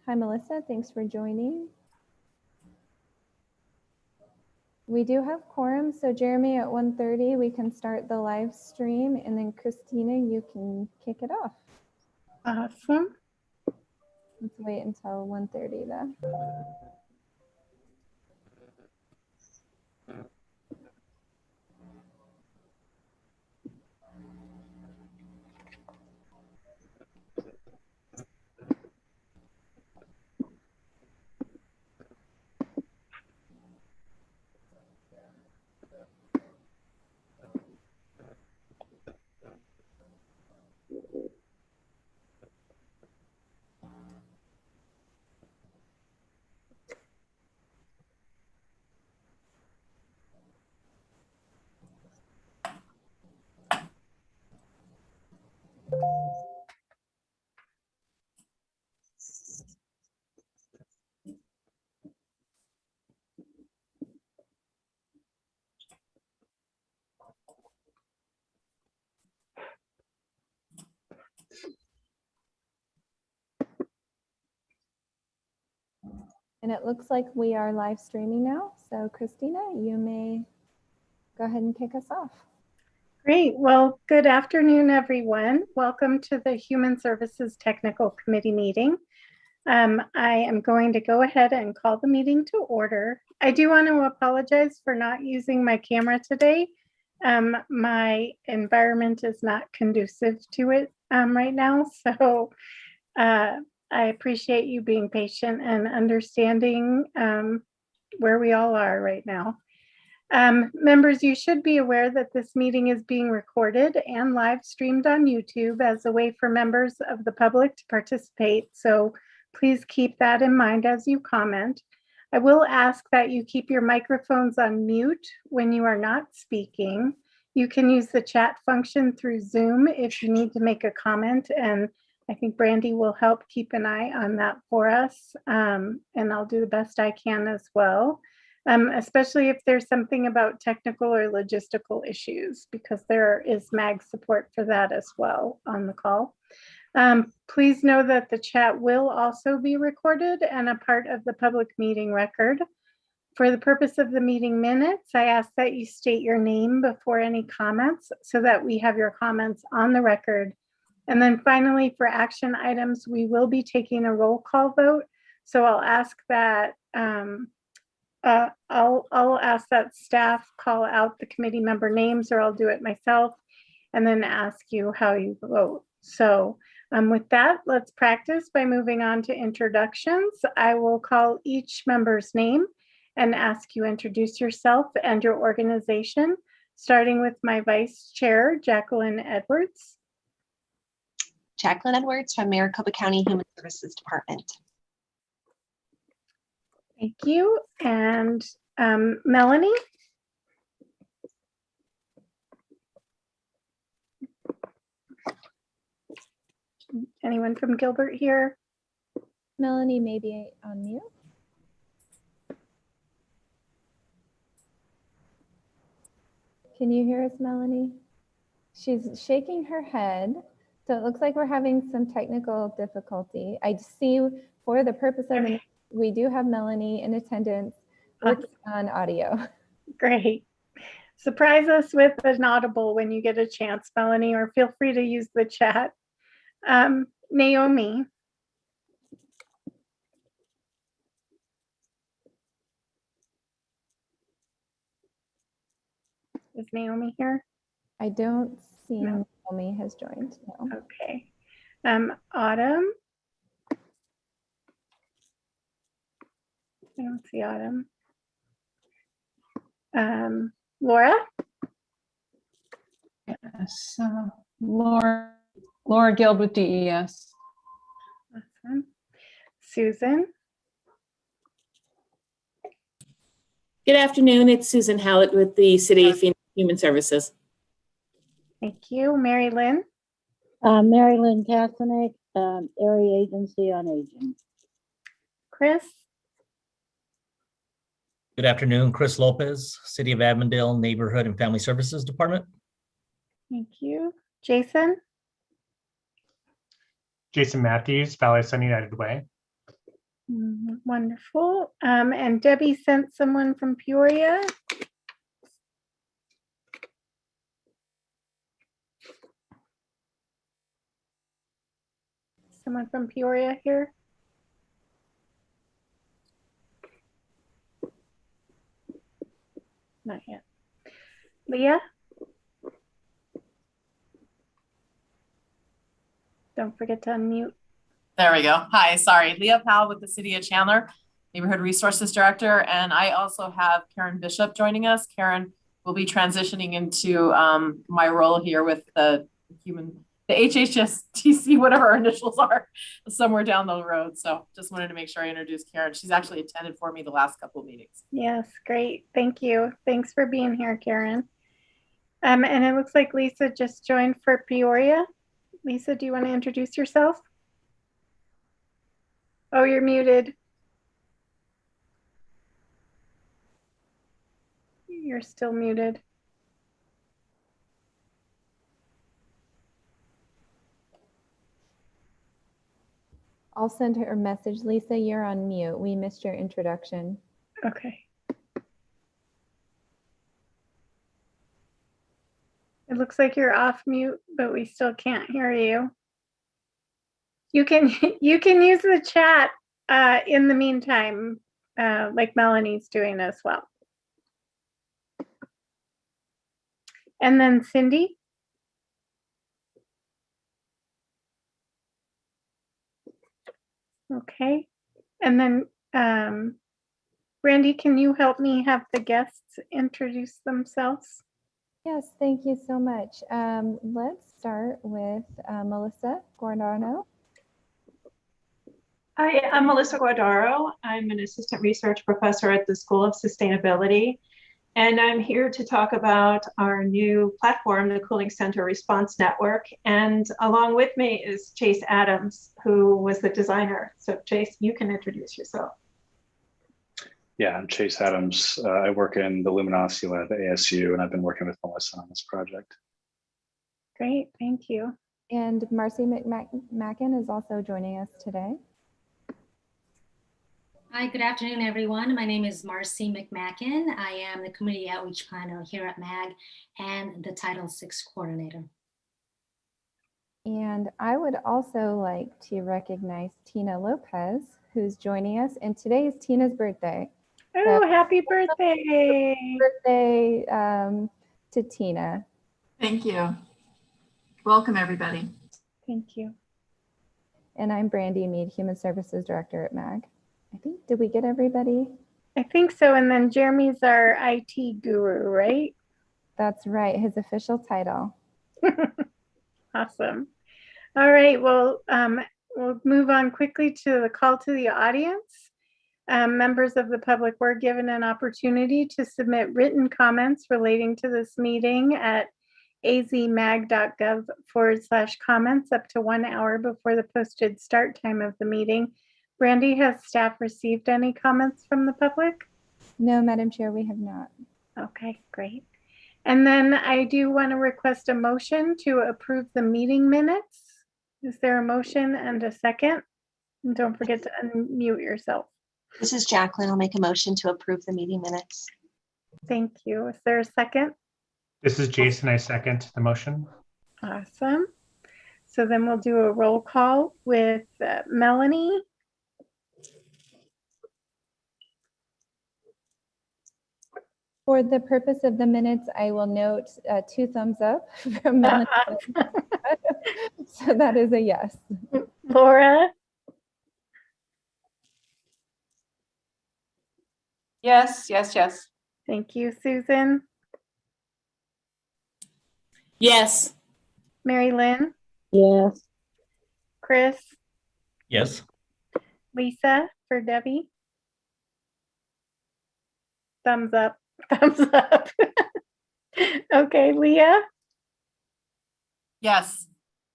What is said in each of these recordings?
Hi Melissa, thanks for joining. We do have quorum, so Jeremy, at 1:30 we can start the live stream, and then Christina, you can kick it off. Awesome. Let's wait until 1:30 though. And it looks like we are live streaming now. So Christina, you may go ahead and kick us off. Great. Well, good afternoon, everyone. Welcome to the Human Services Technical Committee meeting. I am going to go ahead and call the meeting to order. I do want to apologize for not using my camera today. My environment is not conducive to it right now. So I appreciate you being patient and understanding where we all are right now. Members, you should be aware that this meeting is being recorded and live streamed on YouTube as a way for members of the public to participate. So please keep that in mind as you comment. I will ask that you keep your microphones on mute when you are not speaking. You can use the chat function through Zoom if you need to make a comment, and I think Brandy will help keep an eye on that for us, and I'll do the best I can as well, especially if there's something about technical or logistical issues, because there is MAG support for that as well on the call. Please know that the chat will also be recorded and a part of the public meeting record. For the purpose of the meeting minutes, I ask that you state your name before any comments so that we have your comments on the record. And then finally, for action items, we will be taking a roll call vote. So I'll ask that I'll ask that staff call out the committee member names, or I'll do it myself, and then ask you how you vote. So with that, let's practice by moving on to introductions. I will call each member's name and ask you introduce yourself and your organization, starting with my vice chair, Jacqueline Edwards. Jacqueline Edwards from Maricopa County Human Services Department. Thank you. And Melanie? Anyone from Gilbert here? Melanie may be on mute. Can you hear us, Melanie? She's shaking her head. So it looks like we're having some technical difficulty. I see for the purpose of it, we do have Melanie in attendance working on audio. Great. Surprise us with an audible when you get a chance, Melanie, or feel free to use the chat. Naomi. Is Naomi here? I don't see Naomi has joined. No. Okay. Autumn. I don't see Autumn. Laura? Yes, Laura Guild with DES. Awesome. Susan? Good afternoon, it's Susan Hallett with the City of Phoenix Human Services. Thank you. Mary Lynn? Mary Lynn Kastanek, Area Agency on Aging. Chris? Good afternoon, Chris Lopez, City of Avondale Neighborhood and Family Services Department. Thank you. Jason? Jason Matthews, Valley Sun United Way. Wonderful. And Debbie sent someone from Peoria. Someone from Peoria here? Not yet. Leah? Don't forget to unmute. There we go. Hi, sorry. Leah Powell with the City of Chandler, Neighborhood Resources Director. And I also have Karen Bishop joining us. Karen will be transitioning into my role here with the HHSTC, whatever our initials are, somewhere down the road. So just wanted to make sure I introduced Karen. She's actually attended for me the last couple of meetings. Yes, great. Thank you. Thanks for being here, Karen. And it looks like Lisa just joined for Peoria. Lisa, do you want to introduce yourself? Oh, you're muted. You're still muted. I'll send her a message. Lisa, you're on mute. We missed your introduction. Okay. It looks like you're off mute, but we still can't hear you. You can use the chat in the meantime, like Melanie's doing as well. And then Cindy. Okay. And then Brandy, can you help me have the guests introduce themselves? Yes, thank you so much. Let's start with Melissa Guardano. Hi, I'm Melissa Guardaro. I'm an assistant research professor at the School of Sustainability, and I'm here to talk about our new platform, the Cooling Center Response Network. And along with me is Chase Adams, who was the designer. So Chase, you can introduce yourself. Yeah, I'm Chase Adams. I work in the Luminosity Lab at ASU, and I've been working with Melissa on this project. Great, thank you. And Marcy McMacken is also joining us today. Hi, good afternoon, everyone. My name is Marcy McMacken. I am the Community Outreach Planner here at MAG and the Title VI Coordinator. And I would also like to recognize Tina Lopez, who's joining us. And today is Tina's birthday. Oh, so happy birthday. Birthday to Tina. Thank you. Welcome, everybody. Thank you. And I'm Brandy Mead, Human Services Director at MAG. I think, did we get everybody? I think so. And then Jeremy's our IT guru, right? That's right, his official title. Awesome. All right, well, we'll move on quickly to the call to the audience. Members of the public were given an opportunity to submit written comments relating to this meeting at azmag.gov/comments up to 1 hour before the posted start time of the meeting. Brandy, has staff received any comments from the public? No, Madam Chair, we have not. Okay, great. And then I do want to request a motion to approve the meeting minutes. Is there a motion and a second? And don't forget to unmute yourself. This is Jacqueline. I'll make a motion to approve the meeting minutes. Thank you. Is there a second? This is Jason. I second the motion. Awesome. So then we'll do a roll call with Melanie. For the purpose of the minutes, I will note 2 thumbs up from Melanie. So that is a yes. Laura? Yes, yes, yes. Thank you, Susan. Yes. Mary Lynn? Yes. Chris? Yes. Lisa for Debbie? Thumbs up. Thumbs up. Okay, Leah? Yes.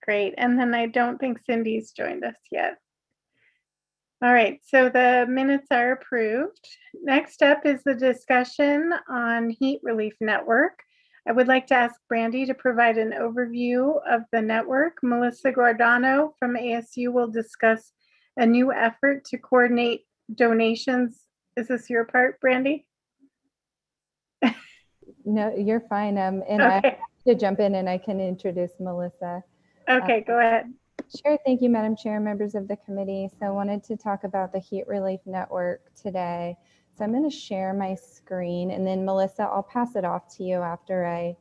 Great. And then I don't think Cindy's joined us yet. All right, so the minutes are approved. Next up is the discussion on Heat Relief Network. I would like to ask Brandy to provide an overview of the network. Melissa Guardano from ASU will discuss a new effort to coordinate donations. Is this your part, Brandy? No, you're fine. And Okay. I have to jump in and I can introduce Melissa. Okay, go ahead. Sure. Thank you, Madam Chair, members of the committee. So I wanted to talk about the Heat Relief Network today. So I'm going to share my screen, and then Melissa, I'll pass it off to you after I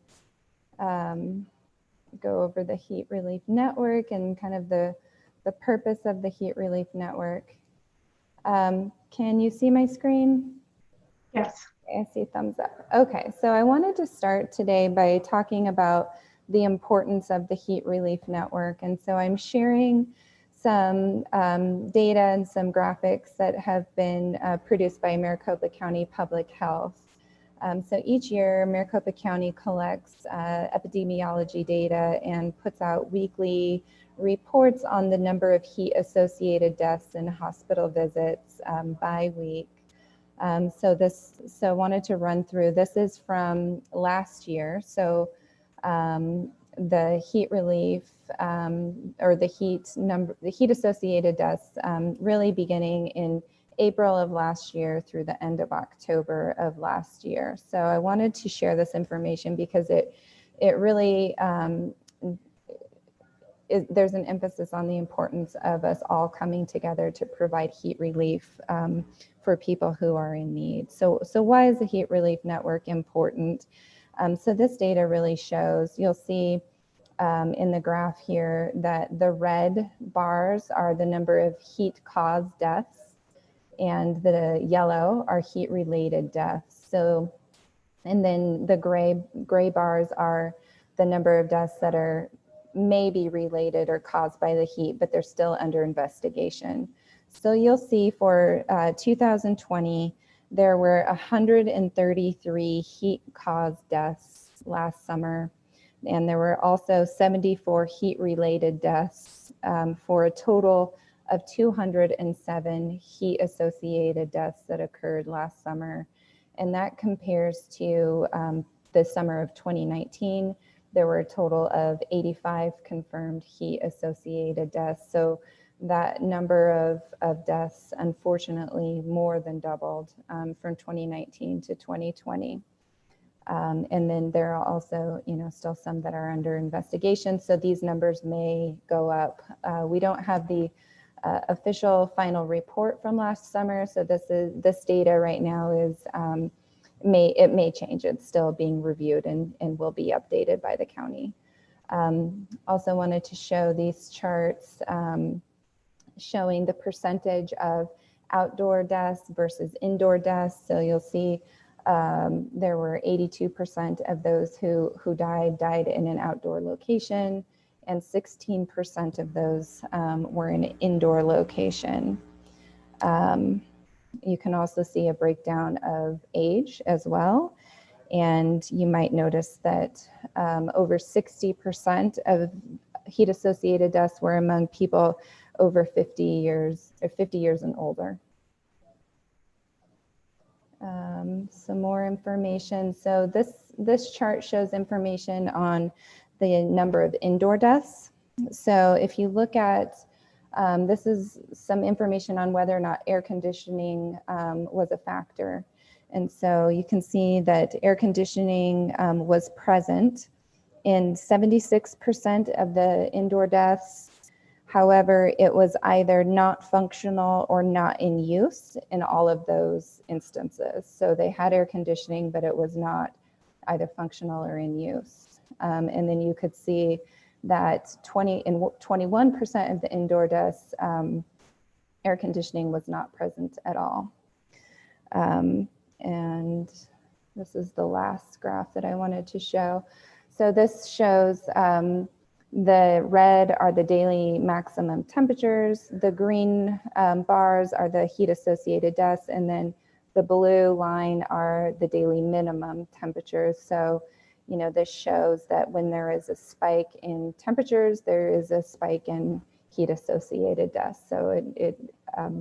go over the Heat Relief Network and kind of the purpose of the Heat Relief Network. Can you see my screen? Yes. I see thumbs up. Okay, so I wanted to start today by talking about the importance of the Heat Relief Network. And so I'm sharing some data and some graphics that have been produced by Maricopa County Public Health. So each year, Maricopa County collects epidemiology data and puts out weekly reports on the number of heat-associated deaths and hospital visits by week. So I wanted to run through. This is from last year. So the heat relief or the heat associated deaths really beginning in April of last year through the end of October of last year. So I wanted to share this information because it really there's an emphasis on the importance of us all coming together to provide heat relief for people who are in need. So why is the Heat Relief Network important? So this data really shows, you'll see in the graph here that the red bars are the number of heat-caused deaths and the yellow are heat-related deaths. So, and then the gray bars are the number of deaths that are maybe related or caused by the heat, but they're still under investigation. So you'll see for 2020, there were 133 heat-caused deaths last summer, and there were also 74 heat-related deaths for a total of 207 heat-associated deaths that occurred last summer. And that compares to the summer of 2019. There were a total of 85 confirmed heat-associated deaths. So that number of deaths, unfortunately, more than doubled from 2019 to 2020. And then there are also, still some that are under investigation. So these numbers may go up. We don't have the official final report from last summer. So this data right now is it may change. It's still being reviewed and will be updated by the county. Also wanted to show these charts showing the percentage of outdoor deaths versus indoor deaths. So you'll see there were 82% of those who died in an outdoor location, and 16% of those were in an indoor location. You can also see a breakdown of age as well. And you might notice that over 60% of heat-associated deaths were among people over 50 years or 50 years and older. Some more information. So this chart shows information on the number of indoor deaths. So if you look at, this is some information on whether or not air conditioning was a factor. And so you can see that air conditioning was present in 76% of the indoor deaths. However, it was either not functional or not in use in all of those instances. So they had air conditioning, but it was not either functional or in use. And then you could see that 21% of the indoor deaths, air conditioning was not present at all. And this is the last graph that I wanted to show. So this shows the red are the daily maximum temperatures. The green bars are the heat-associated deaths, and then the blue line are the daily minimum temperatures. So, this shows that when there is a spike in temperatures, there is a spike in heat-associated deaths. So it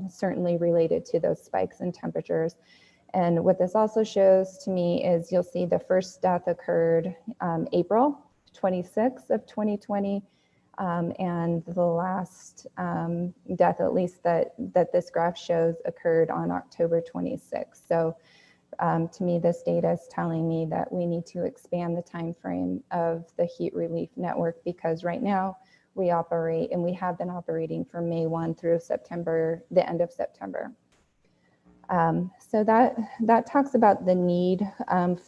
certainly related to those spikes in temperatures. And what this also shows to me is you'll see the first death occurred April 26th of 2020. And the last death, at least that this graph shows, occurred on October 26th. So to me, this data is telling me that we need to expand the time frame of the heat relief network, because right now we operate, and we have been operating from May 1 through September, the end of September. So that talks about the need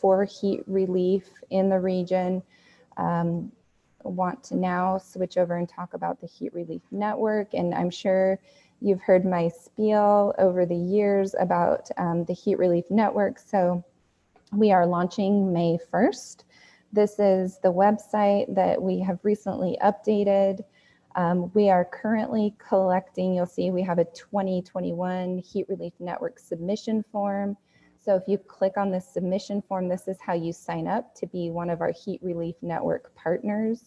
for heat relief in the region. Want to now switch over and talk about the heat relief network. And I'm sure you've heard my spiel over the years about the heat relief network. So we are launching May 1st. This is the website that we have recently updated. We are currently collecting, you'll see we have a 2021 Heat Relief Network submission form. So if you click on this submission form, this is how you sign up to be one of our Heat Relief Network partners.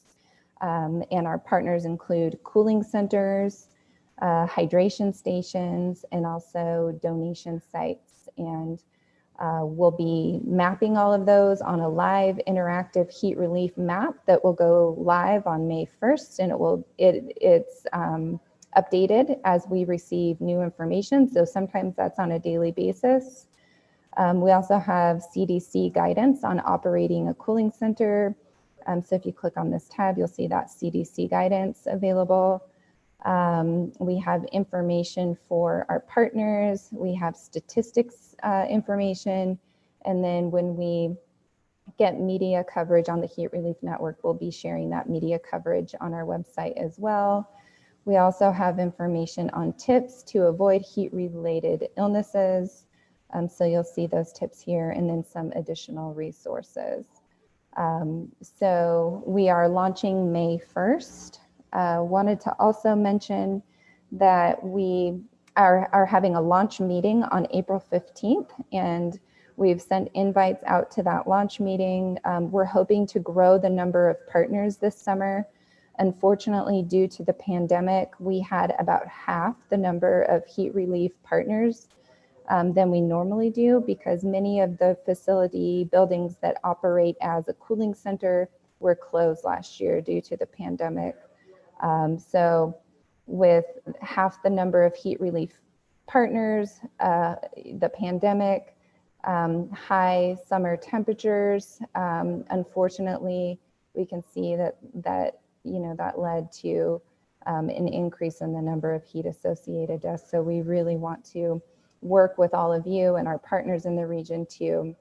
And our partners include cooling centers, hydration stations, and also donation sites. And we'll be mapping all of those on a live interactive heat relief map that will go live on May 1st, and it's updated as we receive new information. So sometimes that's on a daily basis. We also have CDC guidance on operating a cooling center. So if you click on this tab, you'll see that CDC guidance available. We have information for our partners. We have statistics information. And then when we get media coverage on the Heat Relief Network, we'll be sharing that media coverage on our website as well. We also have information on tips to avoid heat-related illnesses. So you'll see those tips here, and then some additional resources. So we are launching May 1st. Wanted to also mention that we are having a launch meeting on April 15th, and we've sent invites out to that launch meeting. We're hoping to grow the number of partners this summer. Unfortunately, due to the pandemic, we had about half the number of heat relief partners than we normally do, because many of the facility buildings that operate as a cooling center were closed last year due to the pandemic. So with half the number of heat relief partners, the pandemic, high summer temperatures, unfortunately, we can see that led to an increase in the number of heat associated deaths. So we really want to work with all of you and our partners in the region to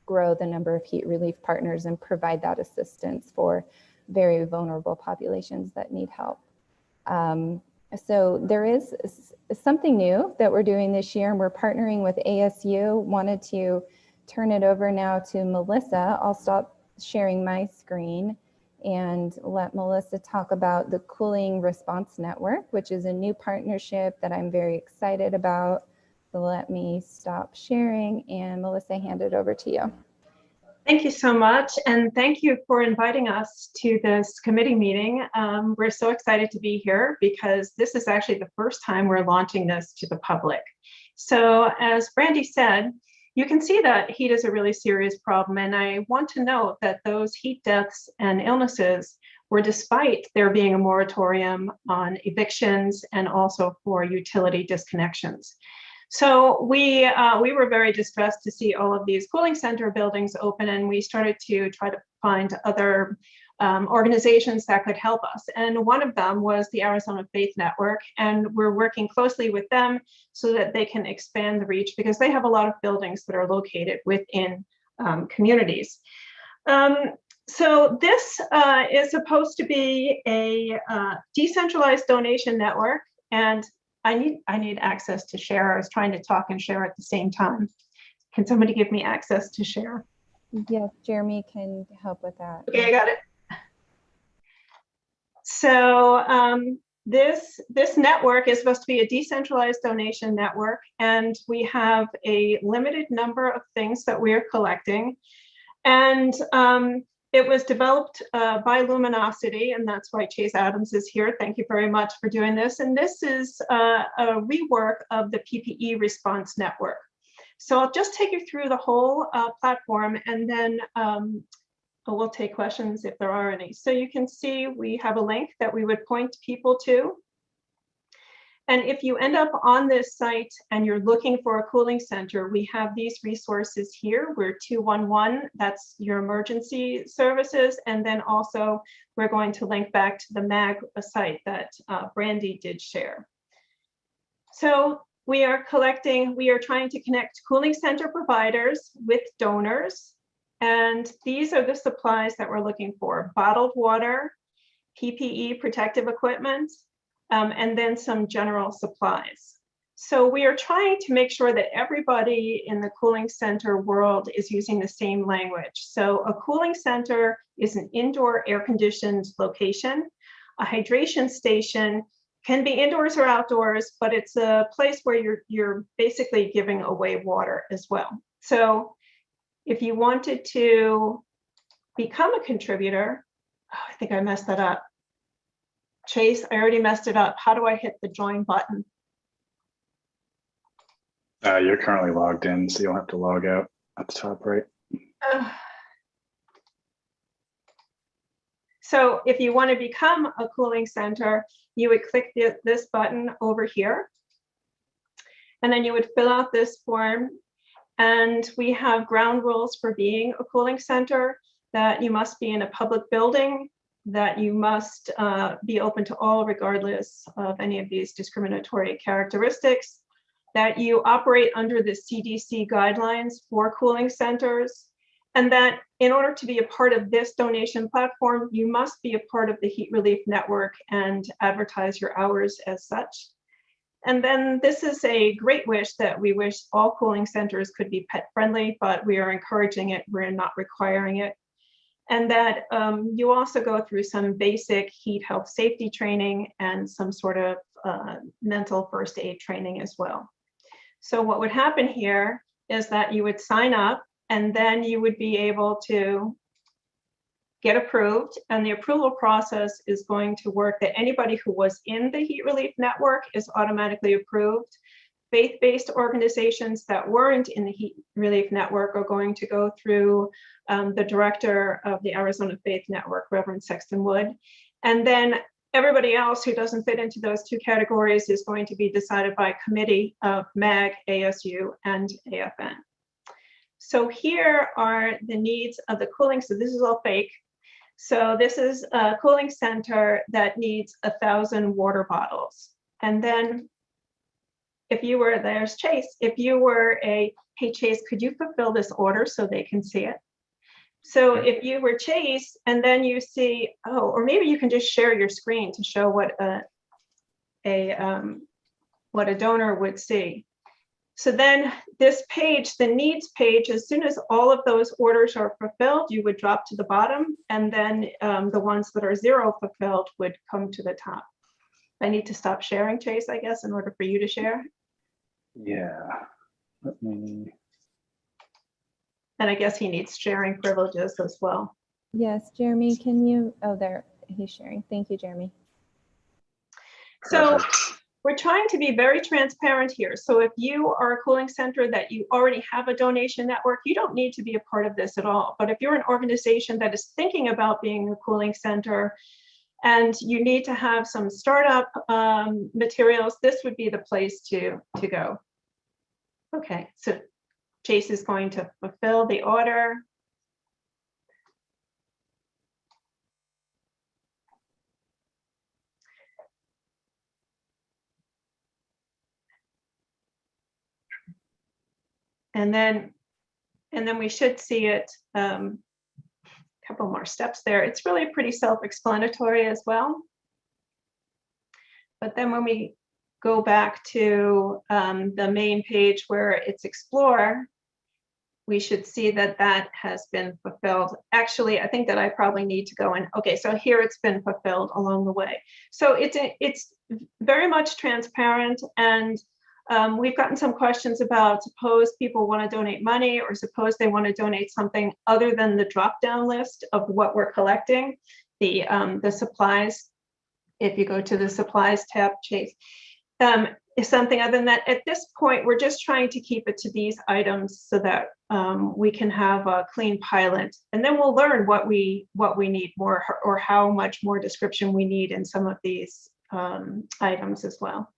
grow the number of heat relief partners and provide that assistance for very vulnerable populations that need help. So there is something new that we're doing this year, and we're partnering with ASU. Wanted to turn it over now to Melissa. I'll stop sharing my screen and let Melissa talk about the Cooling Response Network, which is a new partnership that I'm very excited about. So let me stop sharing, and Melissa, hand it over to you. Thank you so much, and thank you for inviting us to this committee meeting. We're so excited to be here because this is actually the first time we're launching this to the public. So as Brandy said, you can see that heat is a really serious problem, and I want to note that those heat deaths and illnesses were despite there being a moratorium on evictions and also for utility disconnections. So we were very distressed to see all of these cooling center buildings open, and we started to try to find other organizations that could help us. And one of them was the Arizona Faith Network, and we're working closely with them so that they can expand the reach, because they have a lot of buildings that are located within communities. So this is supposed to be a decentralized donation network, and I need access to share. I was trying to talk and share at the same time. Can somebody give me access to share? Yes, Jeremy can help with that. Okay, I got it. So this network is supposed to be a decentralized donation network, and we have a limited number of things that we're collecting. And it was developed by Luminosity, and that's why Chase Adams is here. Thank you very much for doing this. And this is a rework of the PPE response network. So I'll just take you through the whole platform, and then we'll take questions if there are any. So you can see we have a link that we would point people to. And if you end up on this site and you're looking for a cooling center, we have these resources here. We're 211, that's your emergency services. And then also we're going to link back to the MAG site that Brandy did share. So we are trying to connect cooling center providers with donors. And these are the supplies that we're looking for: bottled water, PPE, protective equipment, and then some general supplies. So we are trying to make sure that everybody in the cooling center world is using the same language. So a cooling center is an indoor air-conditioned location. A hydration station can be indoors or outdoors, but it's a place where you're basically giving away water as well. So if you wanted to become a contributor, I think I messed that up. Chase, I already messed it up. How do I hit the join button? You're currently logged in, so you'll have to log out at the top right. So if you want to become a cooling center, you would click this button over here, and then you would fill out this form. And we have ground rules for being a cooling center: that you must be in a public building, that you must be open to all regardless of any of these discriminatory characteristics, that you operate under the CDC guidelines for cooling centers, and that in order to be a part of this donation platform, you must be a part of the Heat Relief Network and advertise your hours as such. And then this is a great wish that we wish all cooling centers could be pet friendly, but we are encouraging it, we're not requiring it. And that you also go through some basic heat health safety training and some sort of mental first aid training as well. So what would happen here is that you would sign up, and then you would be able to get approved. And the approval process is going to work that anybody who was in the Heat Relief Network is automatically approved. Faith-based organizations that weren't in the Heat Relief Network are going to go through the director of the Arizona Faith Network, Reverend Sexton Wood. And then everybody else who doesn't fit into those two categories is going to be decided by a committee of MAG, ASU, and AFN. So here are the needs of the cooling. So this is all fake. So this is a cooling center that needs 1,000 water bottles. And then if you were, there's Chase, if you were hey Chase, could you fulfill this order so they can see it? So if you were Chase and then you see, oh, or maybe you can just share your screen to show what a donor would see. So then this page, the needs page, as soon as all of those orders are fulfilled, you would drop to the bottom, and then the ones that are 0 fulfilled would come to the top. I need to stop sharing, Chase, I guess, in order for you to share. Yeah. Let me. And I guess he needs sharing privileges as well. Yes, Jeremy, can you, oh, there, he's sharing. Thank you, Jeremy. So Perfect. we're trying to be very transparent here. So if you are a cooling center that you already have a donation network, you don't need to be a part of this at all. But if you're an organization that is thinking about being a cooling center and you need to have some startup materials, this would be the place to go. Okay, so Chase is going to fulfill the order. And then we should see it, a couple more steps there. It's really pretty self-explanatory as well. But then when we go back to the main page where it's Explore, we should see that that has been fulfilled. Actually, I think that I probably need to go in. Okay, so here it's been fulfilled along the way. So it's very much transparent, and we've gotten some questions about, suppose people want to donate money, or suppose they want to donate something other than the drop-down list of what we're collecting, the supplies. If you go to the supplies tab, Chase, is something other than that. At this point, we're just trying to keep it to these items so that we can have a clean pilot, and then we'll learn what we need more, or how much more description we need in some of these items as well.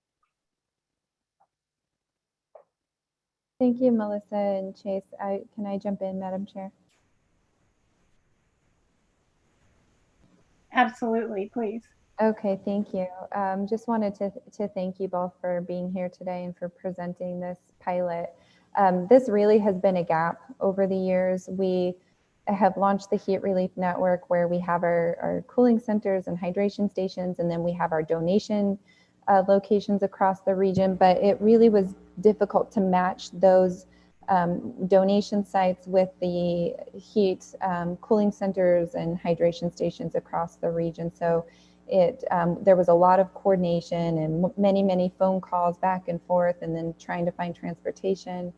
Thank you, Melissa and Chase. Can I jump in, Madam Chair? Absolutely, please. Okay, thank you. Just wanted to thank you both for being here today and for presenting this pilot. This really has been a gap over the years. We have launched the Heat Relief Network, where we have our cooling centers and hydration stations, and then we have our donation locations across the region, but it really was difficult to match those donation sites with the heat cooling centers and hydration stations across the region. So there was a lot of coordination and many phone calls back and forth, and then trying to find transportation.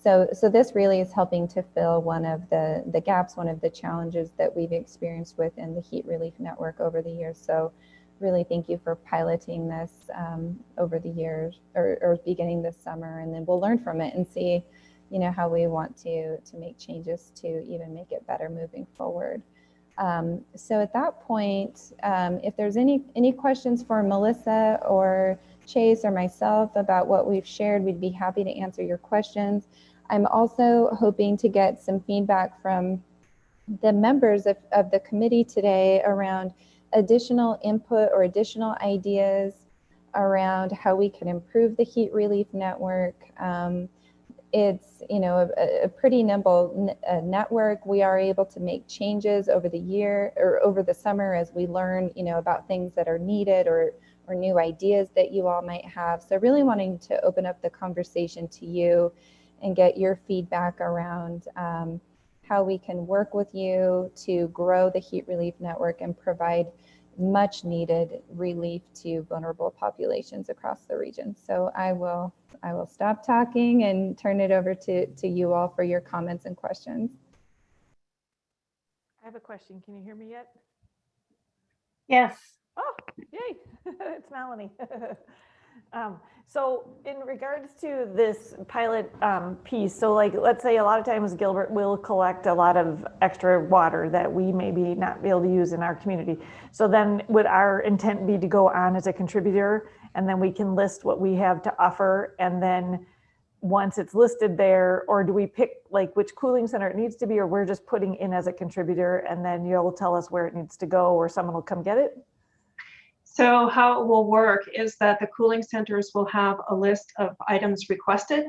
So this really is helping to fill one of the gaps, one of the challenges that we've experienced within the Heat Relief Network over the years. So really thank you for piloting this over the years, or beginning this summer, and then we'll learn from it and see, how we want to make changes to even make it better moving forward. So at that point, if there's any questions for Melissa or Chase or myself about what we've shared, we'd be happy to answer your questions. I'm also hoping to get some feedback from the members of the committee today around additional input or additional ideas around how we can improve the Heat Relief Network. It's a pretty nimble network. We are able to make changes over the year or over the summer as we learn about things that are needed or new ideas that you all might have. So really wanting to open up the conversation to you and get your feedback around how we can work with you to grow the Heat Relief Network and provide much needed relief to vulnerable populations across the region. So I will stop talking and turn it over to you all for your comments and questions. I have a question. Can you hear me yet? Yes. Oh, yay. It's Melanie. So in regards to this pilot piece, so like, let's say a lot of times Gilbert will collect a lot of extra water that we maybe not be able to use in our community. So then would our intent be to go on as a contributor, and then we can list what we have to offer, and then once it's listed there, or do we pick like which cooling center it needs to be, or we're just putting in as a contributor and then you'll tell us where it needs to go, or someone will come get it? So how it will work is that the cooling centers will have a list of items requested,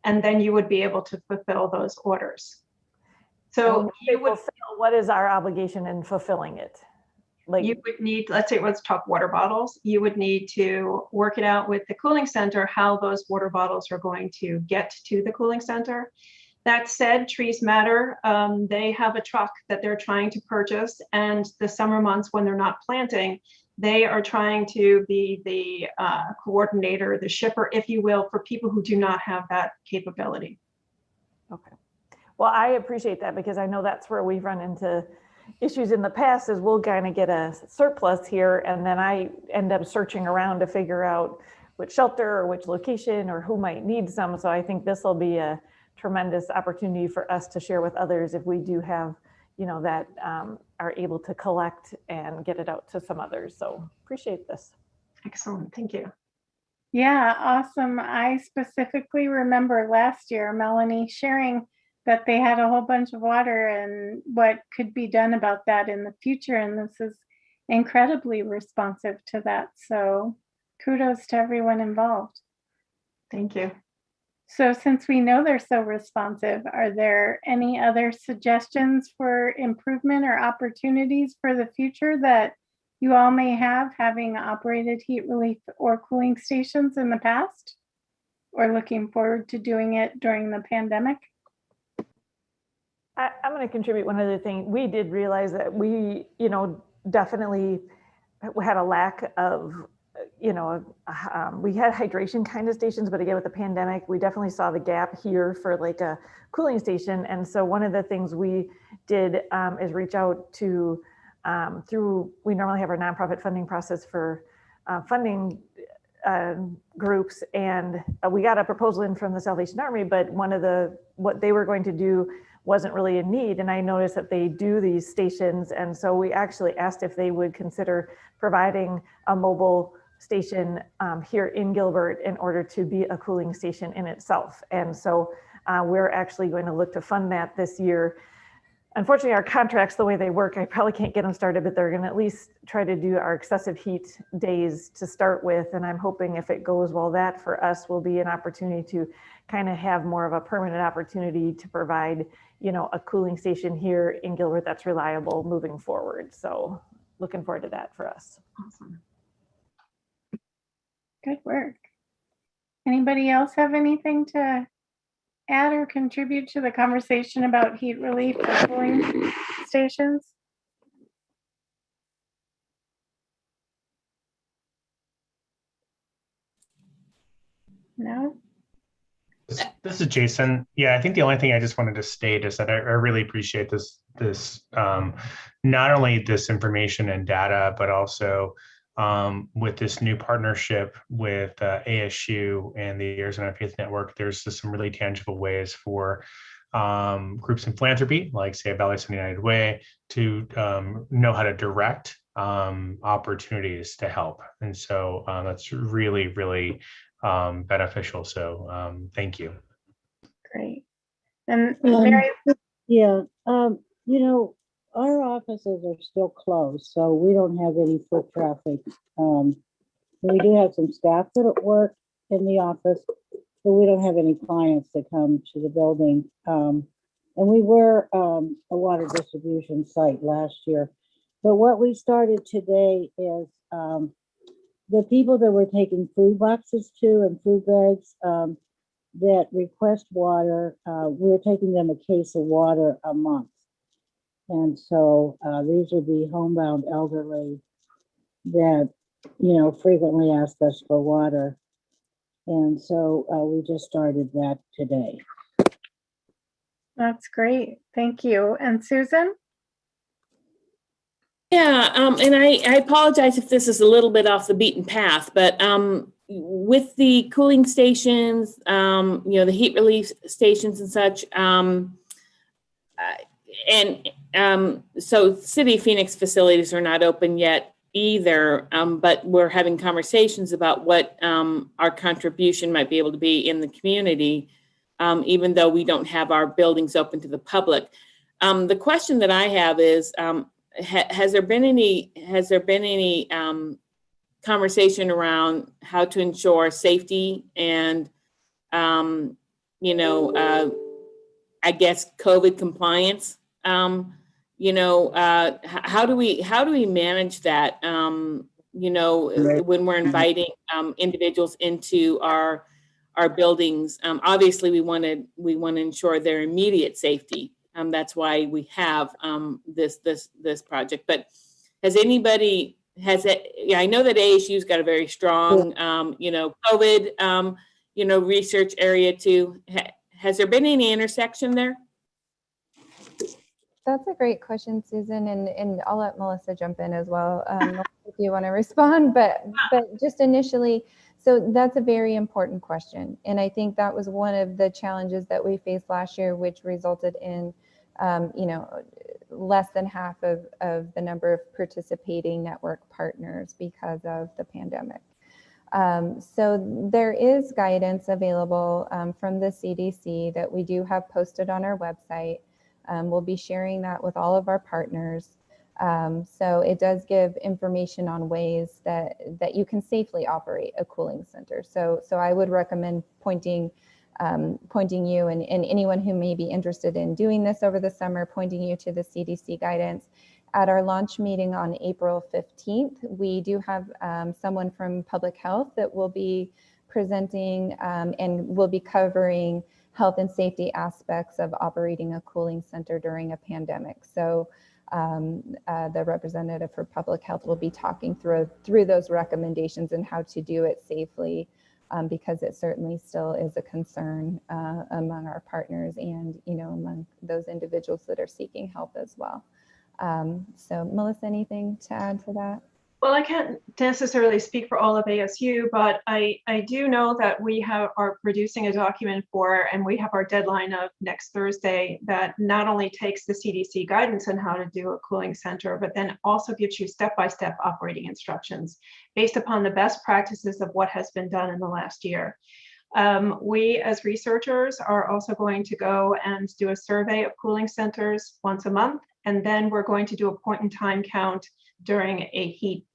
and then you would be able to fulfill those orders. So you would fulfill, what is our obligation in fulfilling it? Like, you would need, let's say let's talk water bottles. You would need to work it out with the cooling center how those water bottles are going to get to the cooling center. That said, Trees Matter, they have a truck that they're trying to purchase, and the summer months when they're not planting, they are trying to be the coordinator, the shipper, if you will, for people who do not have that capability. Okay. Well, I appreciate that, because I know that's where we've run into issues in the past, is we'll kind of get a surplus here, and then I end up searching around to figure out which shelter or which location or who might need some. So I think this will be a tremendous opportunity for us to share with others if we do have, that are able to collect and get it out to some others. So appreciate this. Excellent, thank you. Yeah, awesome. I specifically remember last year, Melanie sharing that they had a whole bunch of water and what could be done about that in the future. And this is incredibly responsive to that. So kudos to everyone involved. Thank you. So since we know they're so responsive, are there any other suggestions for improvement or opportunities for the future that you all may have, having operated heat relief or cooling stations in the past, or looking forward to doing it during the pandemic? I'm going to contribute one other thing. We did realize that we, definitely had a lack of, we had hydration kind of stations, but again, with the pandemic, we definitely saw the gap here for like a cooling station. And so one of the things we did is reach out to, we normally have our nonprofit funding process for funding groups, and we got a proposal in from the Salvation Army, but what they were going to do wasn't really in need. And I noticed that they do these stations. And so we actually asked if they would consider providing a mobile station here in Gilbert in order to be a cooling station in itself. And so we're actually going to look to fund that this year. Unfortunately, our contracts, the way they work, I probably can't get them started, but they're going to at least try to do our excessive heat days to start with. And I'm hoping if it goes well, that for us will be an opportunity to kind of have more of a permanent opportunity to provide, a cooling station here in Gilbert that's reliable moving forward. So looking forward to that for us. Awesome. Good work. Anybody else have anything to add or contribute to the conversation about heat relief or cooling stations? No? This is Jason. Yeah, I think the only thing I just wanted to state is that I really appreciate this not only this information and data, but also with this new partnership with ASU and the Arizona Faith Network. There's just some really tangible ways for groups in philanthropy, like say Valley Sun United Way, to know how to direct opportunities to help. And so that's really, really beneficial. So thank you. Great. And Mary, Yeah, our offices are still closed, so we don't have any foot traffic. We do have some staff that work in the office, but we don't have any clients that come to the building. And we were a water distribution site last year. But what we started today is the people that we're taking food boxes to and food bags that request water, we're taking them a case of water a month. And so these would be homebound elderly that, frequently ask us for water. And so we just started that today. that's great. Thank you. And Susan? Yeah, and I apologize if this is a little bit off the beaten path, but with the cooling stations, the heat relief stations and such, so City of Phoenix facilities are not open yet either, but we're having conversations about what our contribution might be able to be in the community, even though we don't have our buildings open to the public. The question that I have is, has there been any conversation around how to ensure safety and I guess COVID compliance? How do we manage that? When we're inviting individuals into our buildings, obviously we want to ensure their immediate safety. That's why we have this project. But has anybody I know that ASU's got a very strong COVID research area too. Has there been any intersection there? That's a great question, Susan, and I'll let Melissa jump in as well if you want to respond. But just initially, so that's a very important question, and I think that was one of the challenges that we faced last year, which resulted in less than half of the number of participating network partners because of the pandemic. So there is guidance available from the CDC that we do have posted on our website. We'll be sharing that with all of our partners. So it does give information on ways that you can safely operate a cooling center. So I would recommend pointing you and anyone who may be interested in doing this over the summer, pointing you to the CDC guidance. At our launch meeting on April 15th, we do have someone from public health that will be presenting and will be covering health and safety aspects of operating a cooling center during a pandemic. So the representative for public health will be talking through those recommendations and how to do it safely, because it certainly still is a concern among our partners and among those individuals that are seeking help as well. So Melissa, anything to add to that? Well, I can't necessarily speak for all of ASU, but I do know that we are producing a document and we have our deadline of next Thursday that not only takes the CDC guidance on how to do a cooling center, but then also gives you step-by-step operating instructions based upon the best practices of what has been done in the last year. We as researchers are also going to go and do a survey of cooling centers once a month, and then we're going to do a point in time count during a heat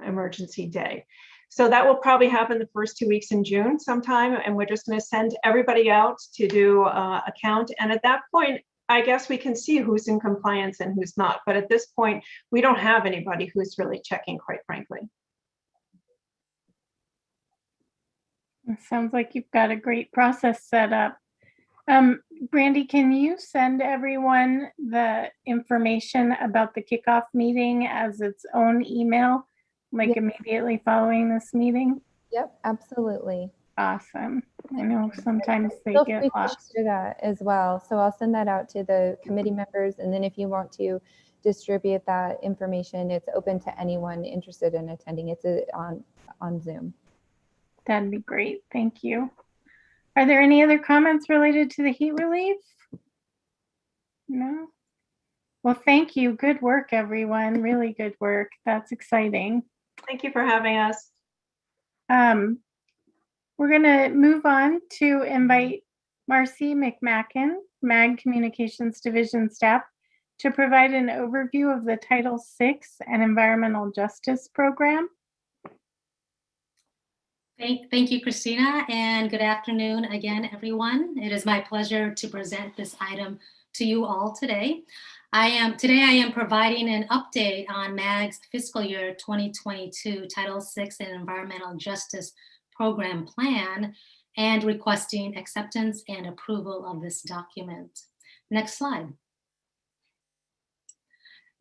emergency day. So that will probably happen the first 2 weeks in June sometime, and we're just going to send everybody out to do a count. And at that point, I guess we can see who's in compliance and who's not. But at this point, we don't have anybody who's really checking, quite frankly. It sounds like you've got a great process set up. Brandy, can you send everyone the information about the kickoff meeting as its own email, like immediately following this meeting? Yep, absolutely. Awesome. I know sometimes they Feel get free to lost. share that as well. So I'll send that out to the committee members. And then if you want to distribute that information, it's open to anyone interested in attending. It's on Zoom. That'd be great. Thank you. Are there any other comments related to the heat relief? No? Well, thank you. Good work, everyone. Really good work. That's exciting. Thank you for having us. We're going to move on to invite Marcy McMacken, MAG Communications Division staff, to provide an overview of the Title VI and Environmental Justice Program. Thank you, Christina, and good afternoon again, everyone. It is my pleasure to present this item to you all today. Today I am providing an update on MAG's fiscal year 2022 Title VI and Environmental Justice Program Plan and requesting acceptance and approval of this document. Next slide.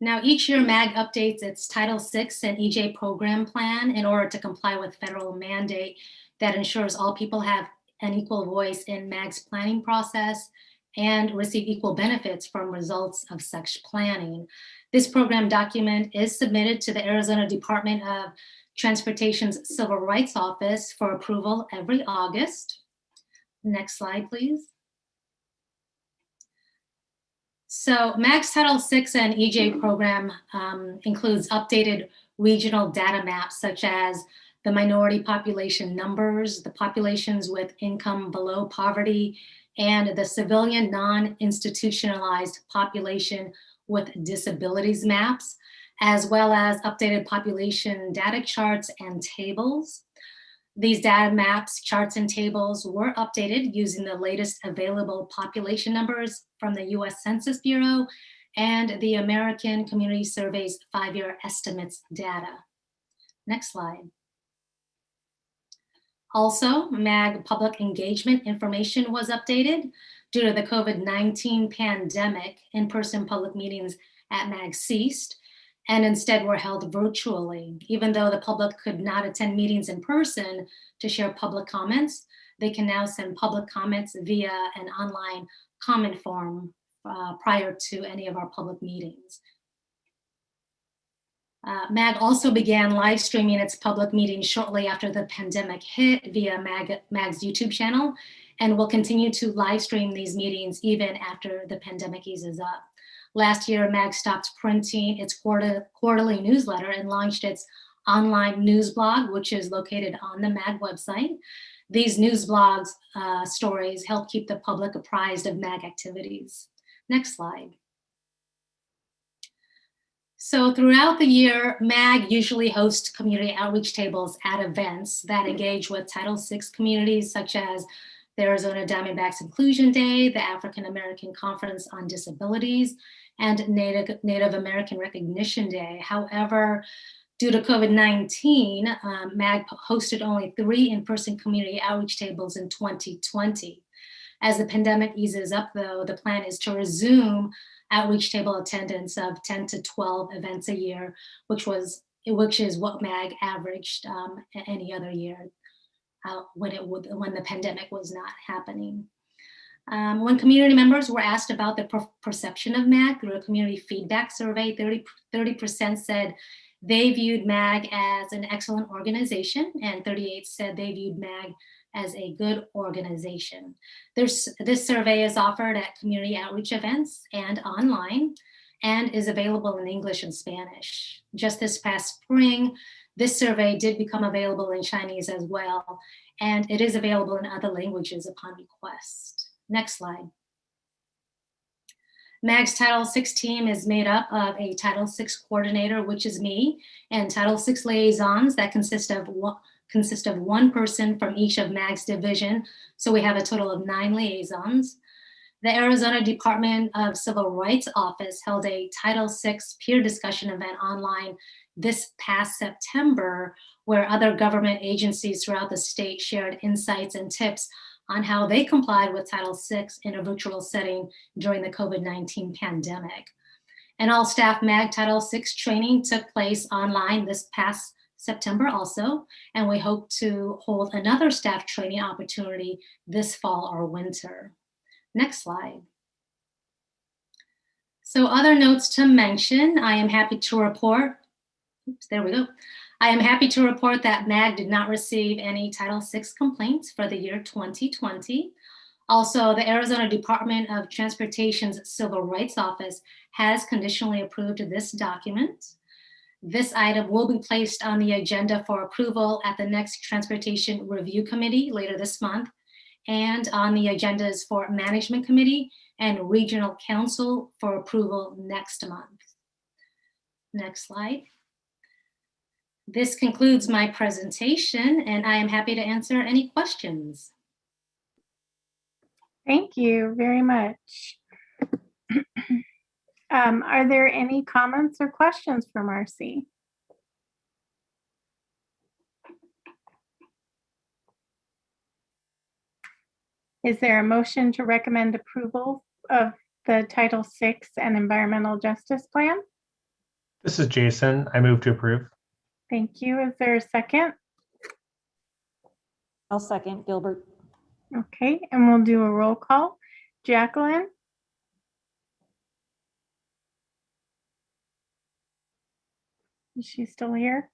Now, each year MAG updates its Title VI and EJ program plan in order to comply with federal mandate that ensures all people have an equal voice in MAG's planning process and receive equal benefits from results of such planning. This program document is submitted to the Arizona Department of Transportation's Civil Rights Office for approval every August. Next slide, please. So MAG's Title VI and EJ program includes updated regional data maps such as the minority population numbers, the populations with income below poverty, and the civilian non-institutionalized population with disabilities maps, as well as updated population data charts and tables. These data maps, charts, and tables were updated using the latest available population numbers from the US Census Bureau and the American Community Survey's 5-year estimates data. Next slide. Also, MAG public engagement information was updated. Due to the COVID-19 pandemic, in-person public meetings at MAG ceased and instead were held virtually. Even though the public could not attend meetings in person to share public comments, they can now send public comments via an online comment form prior to any of our public meetings. MAG also began live streaming its public meetings shortly after the pandemic hit via MAG's YouTube channel, and will continue to live stream these meetings even after the pandemic eases up. Last year, MAG stopped printing its quarterly newsletter and launched its online news blog, which is located on the MAG website. These news blogs stories help keep the public apprised of MAG activities. Next slide. So throughout the year, MAG usually hosts community outreach tables at events that engage with Title VI communities, such as the Arizona Diamondbacks Inclusion Day, the African American Conference on Disabilities, and Native American Recognition Day. However, due to COVID-19, MAG hosted only 3 in-person community outreach tables in 2020. As the pandemic eases up, though, the plan is to resume outreach table attendance of 10 to 12 events a year, which is what MAG averaged any other year when the pandemic was not happening. When community members were asked about the perception of MAG through a community feedback survey, 30% said They viewed MAG as an excellent organization, and 38 said they viewed MAG as a good organization. This survey is offered at community outreach events and online, and is available in English and Spanish. Just this past spring, this survey did become available in Chinese as well, and it is available in other languages upon request. Next slide. MAG's Title VI team is made up of a Title VI coordinator, which is me, and Title VI liaisons that consist of one person from each of MAG's division. So we have a total of 9 liaisons. The Arizona Department of Civil Rights Office held a Title VI peer discussion event online this past September, where other government agencies throughout the state shared insights and tips on how they complied with Title VI in a virtual setting during the COVID-19 pandemic. And all staff MAG Title VI training took place online this past September also, and we hope to hold another staff training opportunity this fall or winter. Next slide. So other notes to mention, I am happy to report, there we go. I am happy to report that MAG did not receive any Title VI complaints for the year 2020. Also, the Arizona Department of Transportation's Civil Rights Office has conditionally approved this document. This item will be placed on the agenda for approval at the next Transportation Review Committee later this month, and on the agendas for Management Committee and Regional Council for approval next month. Next slide. This concludes my presentation, and I am happy to answer any questions. Thank you very much. Are there any comments or questions for Marcy? Is there a motion to recommend approval of the Title VI and Environmental Justice Plan? This is Jason. I move to approve. Thank you. Is there a second? I'll second, Gilbert. Okay, and we'll do a roll call. Jacqueline? Is she still here?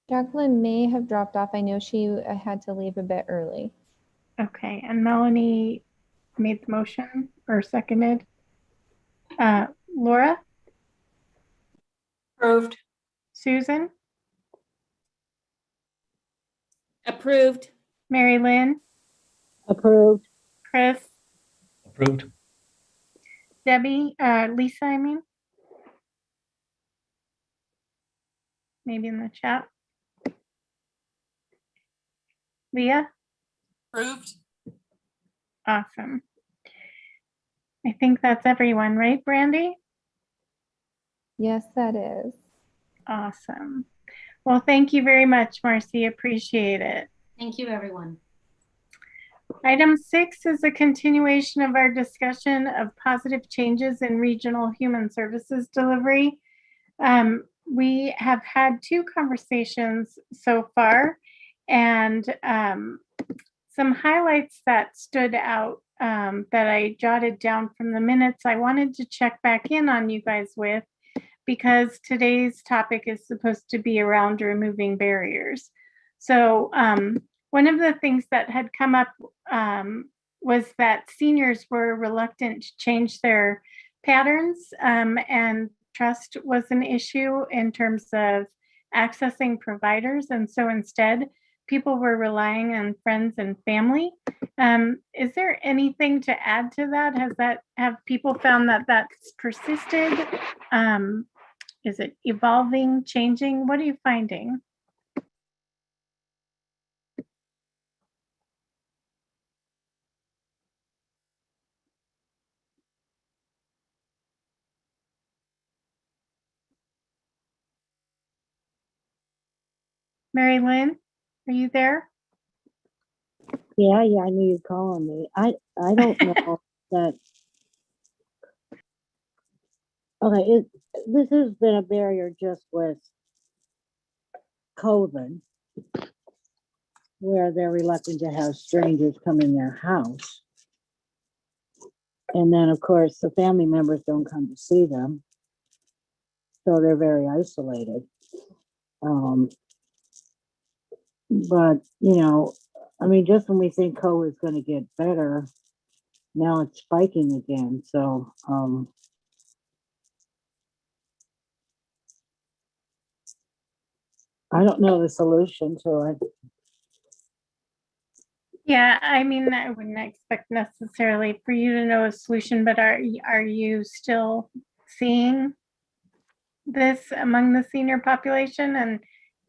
Jacqueline may have dropped off. I know she had to leave a bit early. Okay, and Melanie made the motion or seconded. Laura? Approved. Susan? Approved. Mary Lynn? Approved. Chris? Approved. Debbie? Lisa, I mean? Maybe in the chat. Leah? Approved. Awesome. I think that's everyone, right, Brandy? Yes, that is. Awesome. Well, thank you very much, Marcy. Appreciate it. Thank you, everyone. Item 6 is a continuation of our discussion of positive changes in regional human services delivery. We have had 2 conversations so far, and some highlights that stood out that I jotted down from the minutes I wanted to check back in on you guys with, because today's topic is supposed to be around removing barriers. So one of the things that had come up was that seniors were reluctant to change their patterns, and trust was an issue in terms of accessing providers. And so instead, people were relying on friends and family. Is there anything to add to that? Have people found that that's persisted? Is it evolving, changing? What are you finding? Mary Lynn, are you there? Yeah, I knew you'd call on me. I don't know that. Okay, this has been a barrier just with COVID, where they're reluctant to have strangers come in their house. And then, of course, the family members don't come to see them. So they're very isolated. But, you know, I mean, just when we think COVID is going to get better, now it's spiking again. So, I don't know the solution to it. Yeah, I mean, I wouldn't expect necessarily for you to know a solution, but are you still seeing this among the senior population? And it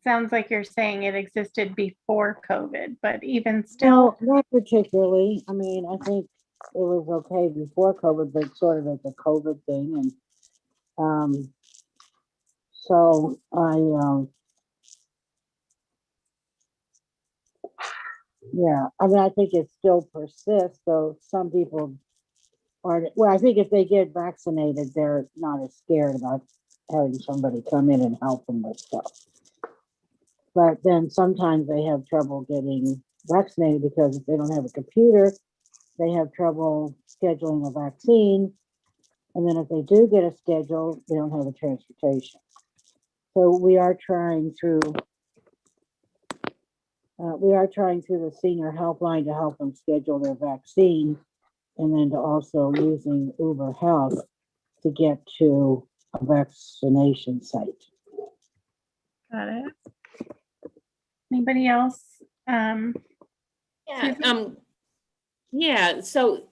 sounds like you're saying it existed before COVID, but even still. No, not particularly. I mean, I think it was okay before COVID, but sort of like a COVID thing. And so yeah, I mean, I think it still persists. So some people are, well, I think if they get vaccinated, they're not as scared about having somebody come in and help them with stuff. But then sometimes they have trouble getting vaccinated because if they don't have a computer, they have trouble scheduling a vaccine. And then if they do get a schedule, they don't have a transportation. So we are trying through the senior helpline to help them schedule their vaccine, and then to also using Uber Health to get to a vaccination site. Got it. Anybody else? Yeah. So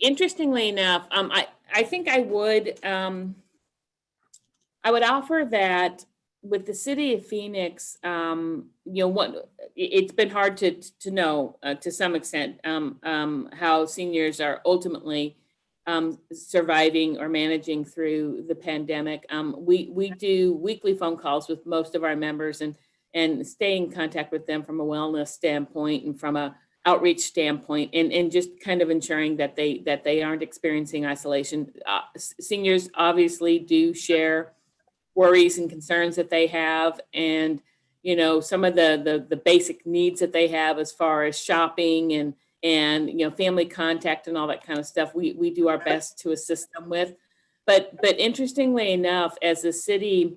interestingly enough, I think I would offer that with the city of Phoenix, it's been hard to know to some extent how seniors are ultimately surviving or managing through the pandemic. We do weekly phone calls with most of our members and stay in contact with them from a wellness standpoint and from a outreach standpoint, and just kind of ensuring that they aren't experiencing isolation. Seniors obviously do share worries and concerns that they have, and some of the basic needs that they have as far as shopping and family contact and all that kind of stuff. We do our best to assist them with, but interestingly enough, as a city,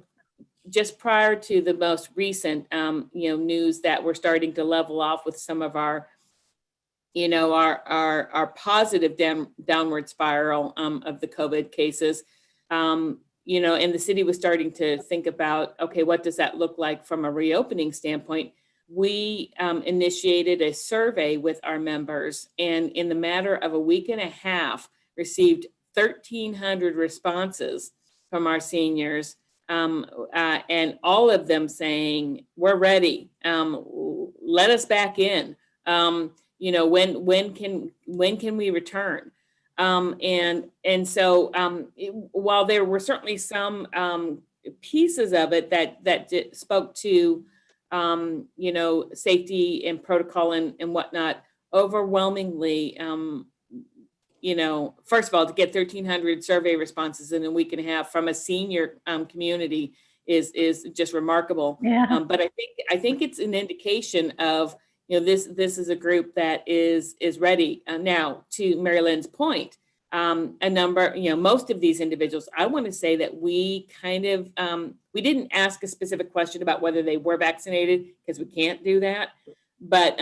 just prior to the most recent news that we're starting to level off with some of our our positive downward spiral of the COVID cases, and the city was starting to think about, okay, what does that look like from a reopening standpoint? We initiated a survey with our members, and in the matter of a week and a half, received 1,300 responses from our seniors, and all of them saying, "We're ready. Let us back in. When can we return?" And so while there were certainly some pieces of it that spoke to safety and protocol and whatnot, overwhelmingly, first of all, to get 1,300 survey responses in a week and a half from a senior community is just remarkable. Yeah. But I think it's an indication of this is a group that is ready. Now, to Mary Lynn's point, a number, most of these individuals, I want to say that we kind of, we didn't ask a specific question about whether they were vaccinated, because we can't do that. But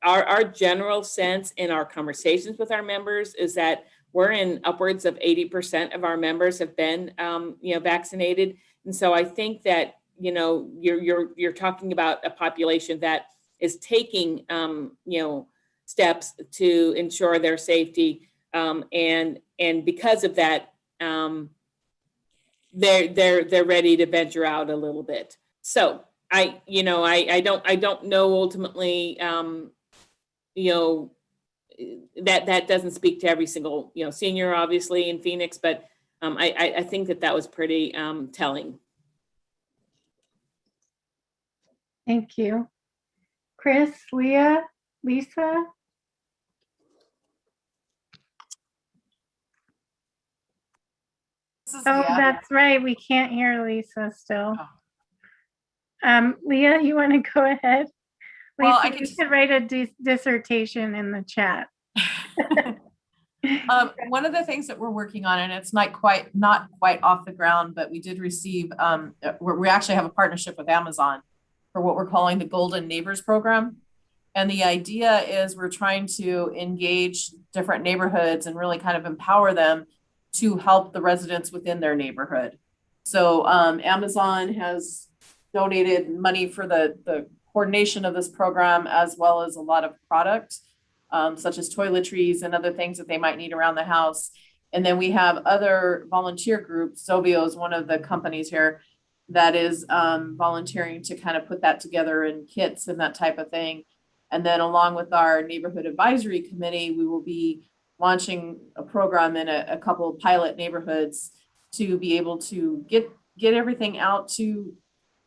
our general sense in our conversations with our members is that we're in upwards of 80% of our members have been, vaccinated. And so I think that, you're talking about a population that is taking, steps to ensure their safety. And because of that, they're ready to venture out a little bit. So I don't know ultimately, that doesn't speak to every single, senior obviously in Phoenix, but I think that was pretty telling. Thank you. Chris, Leah, Lisa? Oh, that's right. We can't hear Lisa still. Leah, you want to go ahead? Lisa, Well, I you could write a dissertation in the chat. One of the things that we're working on, and it's not quite off the ground, but we did receive, we actually have a partnership with Amazon for what we're calling the Golden Neighbors Program. And the idea is we're trying to engage different neighborhoods and really kind of empower them to help the residents within their neighborhood. So Amazon has donated money for the coordination of this program, as well as a lot of products, such as toiletries and other things that they might need around the house. And then we have other volunteer groups. Zovio is one of the companies here that is volunteering to kind of put that together in kits and that type of thing. And then along with our neighborhood advisory committee, we will be launching a program in a couple of pilot neighborhoods to be able to get everything out to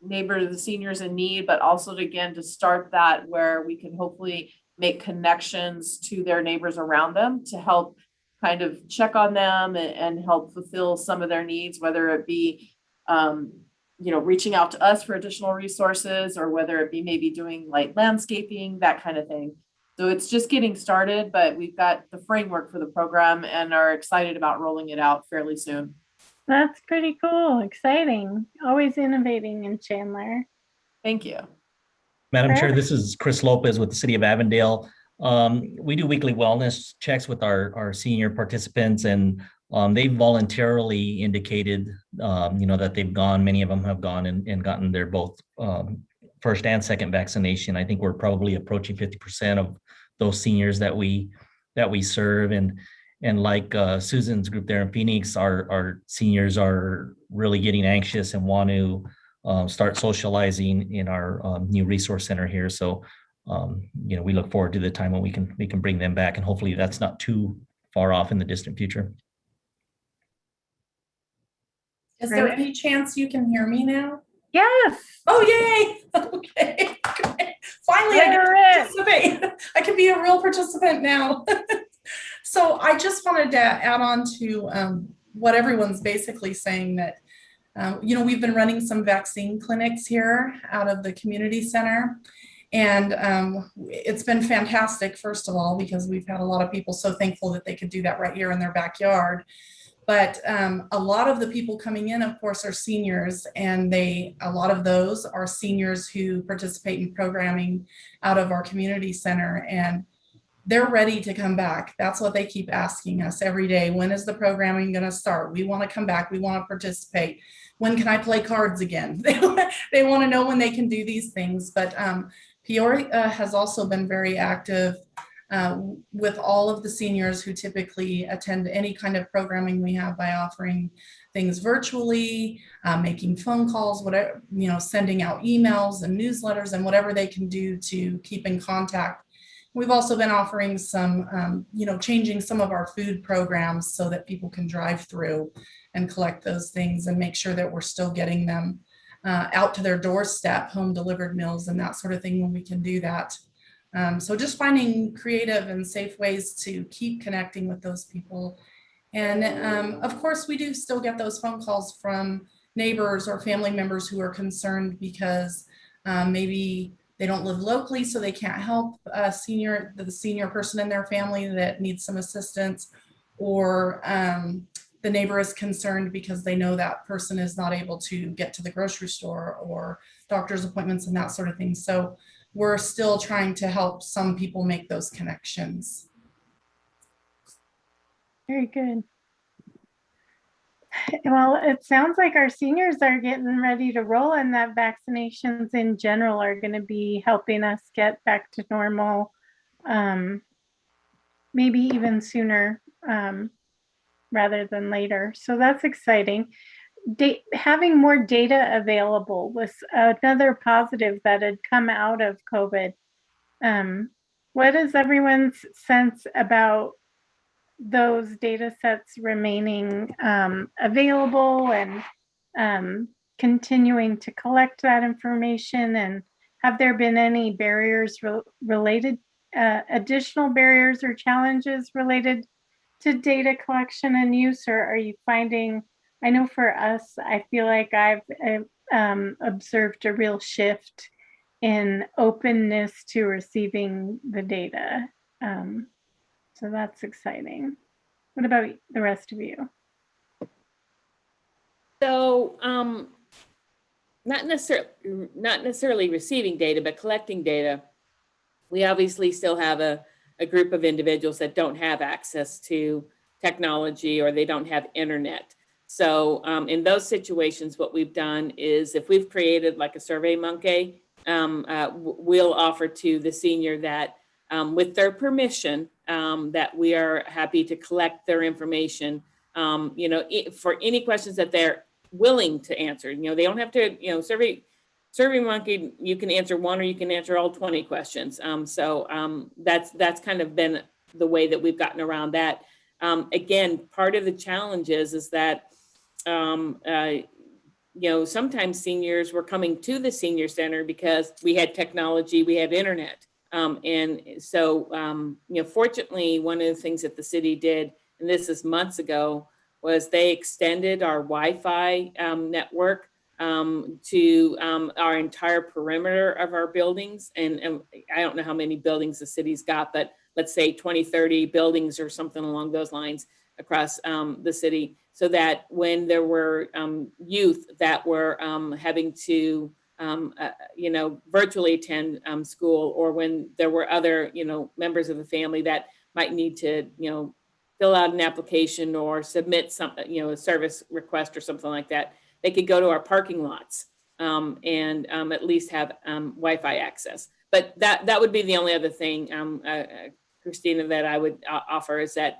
neighbors, the seniors in need, but also to start that where we can hopefully make connections to their neighbors around them to help kind of check on them and help fulfill some of their needs, whether it be reaching out to us for additional resources, or whether it be maybe doing light landscaping, that kind of thing. So it's just getting started, but we've got the framework for the program and are excited about rolling it out fairly soon. That's pretty cool. Exciting. Always innovating in Chandler. Thank you. Madam Chair, this is Chris Lopez with the City of Avondale. We do weekly wellness checks with our senior participants, and they voluntarily indicated, that they've gone. Many of them have gone and gotten their both first and second vaccination. I think we're probably approaching 50% of those seniors that we serve, and like Susan's group there in Phoenix, our seniors are really getting anxious and want to start socializing in our new resource center here. So, we look forward to the time when we can bring them back, and hopefully that's not too far off in the distant future. Is there any chance you can hear me now? Yes. Oh, yay. Okay. Finally, I get to participate. I can be a real participant now. So I just wanted to add on to what everyone's basically saying, that we've been running some vaccine clinics here out of the community center. And it's been fantastic, first of all, because we've had a lot of people so thankful that they could do that right here in their backyard. But a lot of the people coming in, of course, are seniors, and a lot of those are seniors who participate in programming out of our community center, and they're ready to come back. That's what they keep asking us every day. When is the programming going to start? We want to come back. We want to participate. When can I play cards again? They want to know when they can do these things. But Peoria has also been very active with all of the seniors who typically attend any kind of programming we have, by offering things virtually, making phone calls, whatever, sending out emails and newsletters and whatever they can do to keep in contact. We've also been offering some, changing some of our food programs so that people can drive through and collect those things and make sure that we're still getting them out to their doorstep, home delivered meals and that sort of thing when we can do that. So just finding creative and safe ways to keep connecting with those people. And of course, we do still get those phone calls from neighbors or family members who are concerned because maybe they don't live locally, so they can't help the senior person in their family that needs some assistance, or the neighbor is concerned because they know that person is not able to get to the grocery store or doctor's appointments and that sort of thing. So we're still trying to help some people make those connections. Very good. Well, it sounds like our seniors are getting ready to roll, and that vaccinations in general are going to be helping us get back to normal, maybe even sooner rather than later. So that's exciting. Having more data available was another positive that had come out of COVID. What is everyone's sense about those data sets remaining available and continuing to collect that information? And have there been any barriers related, additional barriers or challenges related to data collection and use? Or are you finding, I know for us, I feel like I've observed a real shift in openness to receiving the data. So that's exciting. What about the rest of you? So, not necessarily receiving data, but collecting data. We obviously still have a group of individuals that don't have access to technology or they don't have internet. So in those situations, what we've done is if we've created like a Survey Monkey, we'll offer to the senior that with their permission, that we are happy to collect their information, for any questions that they're willing to answer. They don't have to, Survey Monkey, you can answer one or you can answer all 20 questions. That's kind of been the way that we've gotten around that. Again, part of the challenge is that, sometimes seniors were coming to the senior center because we had technology, we had internet. Fortunately, one of the things that the city did, and this is months ago, was they extended our Wi-Fi network to our entire perimeter of our buildings. And I don't know how many buildings the city's got, but let's say 20, 30 buildings or something along those lines across the city, so that when there were youth that were having to virtually attend school, or when there were other, members of the family that might need to, fill out an application or submit something, a service request or something like that, they could go to our parking lots and at least have Wi-Fi access. But that would be the only other thing, Christina, that I would offer is that,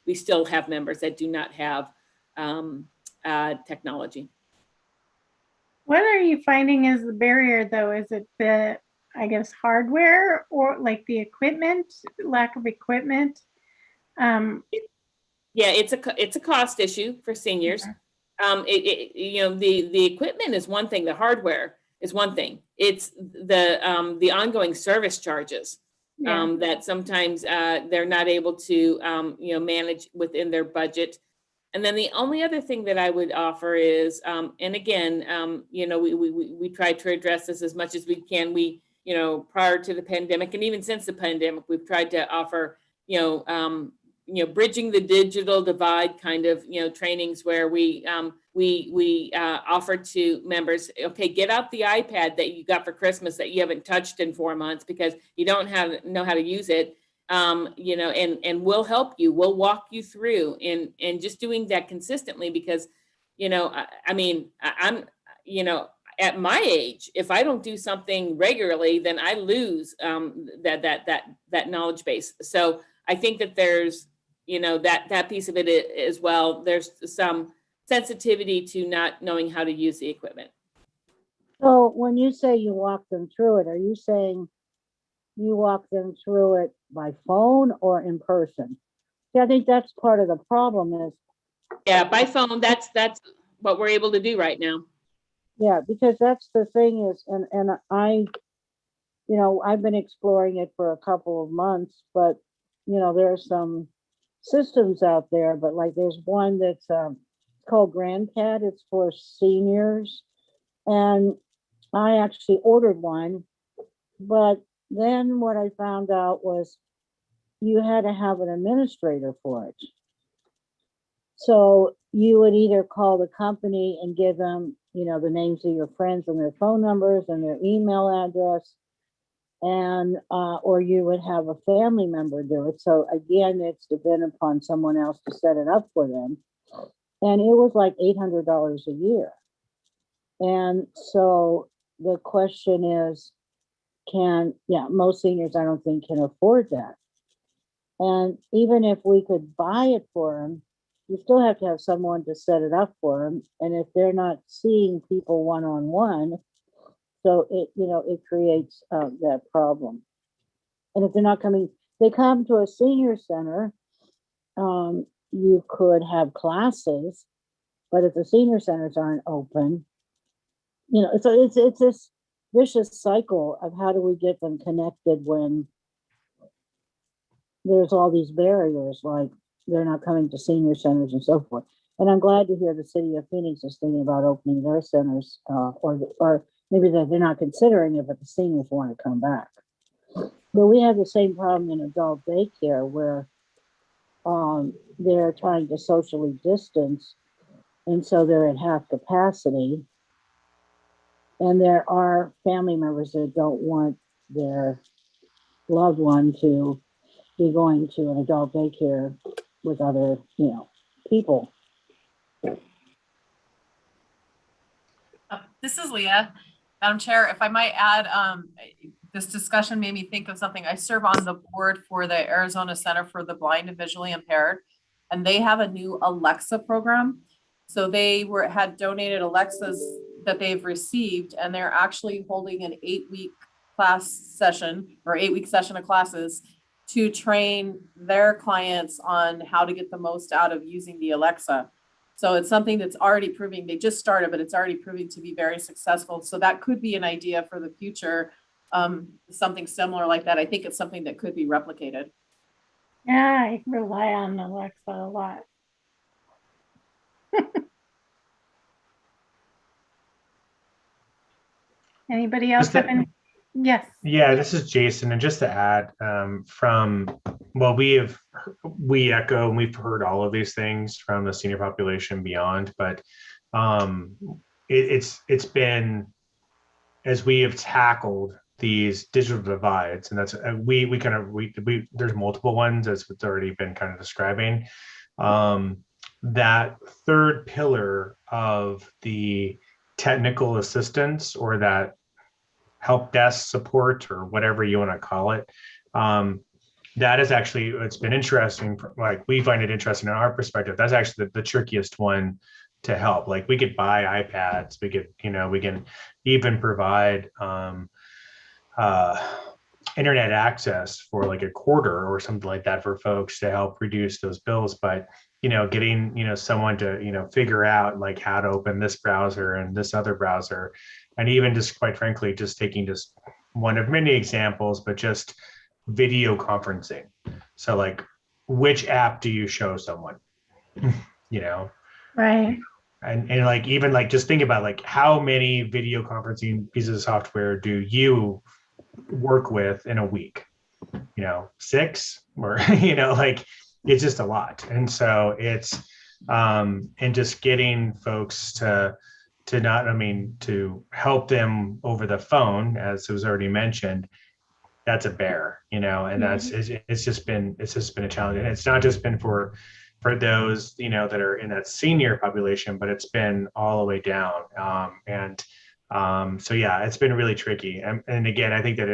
we still have members that do not have technology. What are you finding is the barrier, though? Is it the, I guess, hardware, or like the equipment, lack of equipment? Yeah, it's a cost issue for seniors. The equipment is one thing, the hardware is one thing. It's the ongoing service charges that sometimes they're not able to manage within their budget. And then the only other thing that I would offer is, and again, we try to address this as much as we can. We, prior to the pandemic and even since the pandemic, we've tried to offer, bridging the digital divide kind of, trainings where we offer to members, okay, get out the iPad that you got for Christmas that you haven't touched in 4 months because you don't know how to use it. And we'll help you, we'll walk you through, and just doing that consistently, because, I'm, at my age, if I don't do something regularly, then I lose that knowledge base. So I think that there's, that piece of it as well. There's some sensitivity to not knowing how to use the equipment. So when you say you walk them through it, are you saying you walk them through it by phone or in person? Yeah, I think that's part of the problem is. Yeah, by phone, that's what we're able to do right now. Yeah, because that's the thing is, and I, I've been exploring it for a couple of months, but, there are some systems out there, but like there's one that's called GrandCAD. It's for seniors. And I actually ordered one, but then what I found out was you had to have an administrator for it. So you would either call the company and give them, the names of your friends and their phone numbers and their email address, and or you would have a family member do it. So again, it's dependent upon someone else to set it up for them. And it was like $800 a year. And so the question is, most seniors I don't think can afford that. And even if we could buy it for them, you still have to have someone to set it up for them. And if they're not seeing people one-on-one, so it creates that problem. And if they're not coming, they come to a senior center, you could have classes, but if the senior centers aren't open, so it's this vicious cycle of how do we get them connected when there's all these barriers, like they're not coming to senior centers and so forth. And I'm glad to hear the city of Phoenix is thinking about opening their centers, or maybe they're not considering it, but the seniors want to come back. But we have the same problem in adult daycare where they're trying to socially distance, and so they're at half capacity. And there are family members that don't want their loved one to be going to an adult daycare with other, people. This is Leah. Madam Chair, if I might add, this discussion made me think of something. I serve on the board for the Arizona Center for the Blind and Visually Impaired, and they have a new Alexa program. So they had donated Alexas that they've received, and they're actually holding an 8-week class session or 8-week session of classes to train their clients on how to get the most out of using the Alexa. So it's something that's already proving, they just started, but it's already proving to be very successful. So that could be an idea for the future, something similar like that. I think it's something that could be replicated. Yeah, I rely on Alexa a lot. Anybody else have any? Yes. Yeah, this is Jason. And just to add, well, we echo, and we've heard all of these things from the senior population beyond, but it's been, as we have tackled these digital divides, and that's we there's multiple ones, as it's already been kind of describing. That third pillar of the technical assistance, or that help desk support, or whatever you want to call it, that is actually, it's been interesting. Like, we find it interesting in our perspective. That's actually the trickiest one to help. Like, we could buy iPads, we can even provide internet access for like a quarter or something like that for folks to help reduce those bills. But getting someone to figure out like how to open this browser and this other browser, and even just, quite frankly, just taking just one of many examples, but just video conferencing. So like, which app do you show someone? Right. And like, even like, just think about like, how many video conferencing pieces of software do you work with in a week? 6, or like, it's just a lot. And so it's and just getting folks to help them over the phone, as was already mentioned, that's a bear, and that's, it's just been a challenge. And it's not just been for those that are in that senior population, but it's been all the way down. So yeah, it's been really tricky. And again, I think that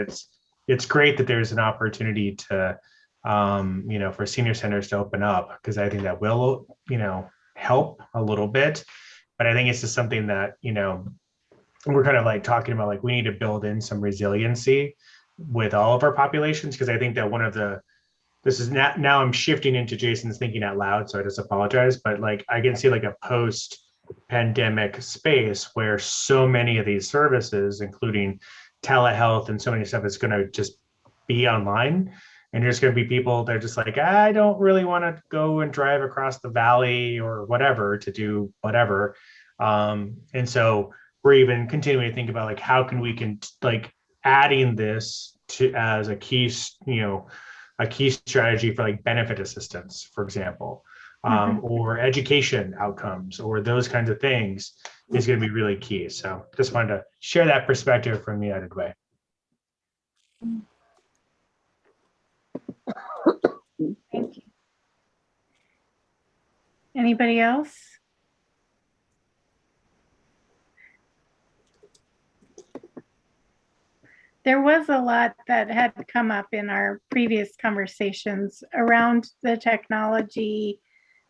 it's great that there's an opportunity to for senior centers to open up, because I think that will help a little bit. But I think it's just something that we're kind of like talking about, like, we need to build in some resiliency with all of our populations, because I think that this is now I'm shifting into Jason's thinking out loud, so I just apologize, but like, I can see like a post-pandemic space where so many of these services, including telehealth and so many stuff, is going to just be online. And there's going to be people that are just like, I don't really want to go and drive across the valley or whatever to do whatever. And so we're even continuing to think about like, how can we like adding this to as a key strategy for like benefit assistance, for example, or education outcomes, or those kinds of things, is going to be really key. So just wanted to share that perspective from the added way. Thank you. Anybody else? There was a lot that had come up in our previous conversations around the technology,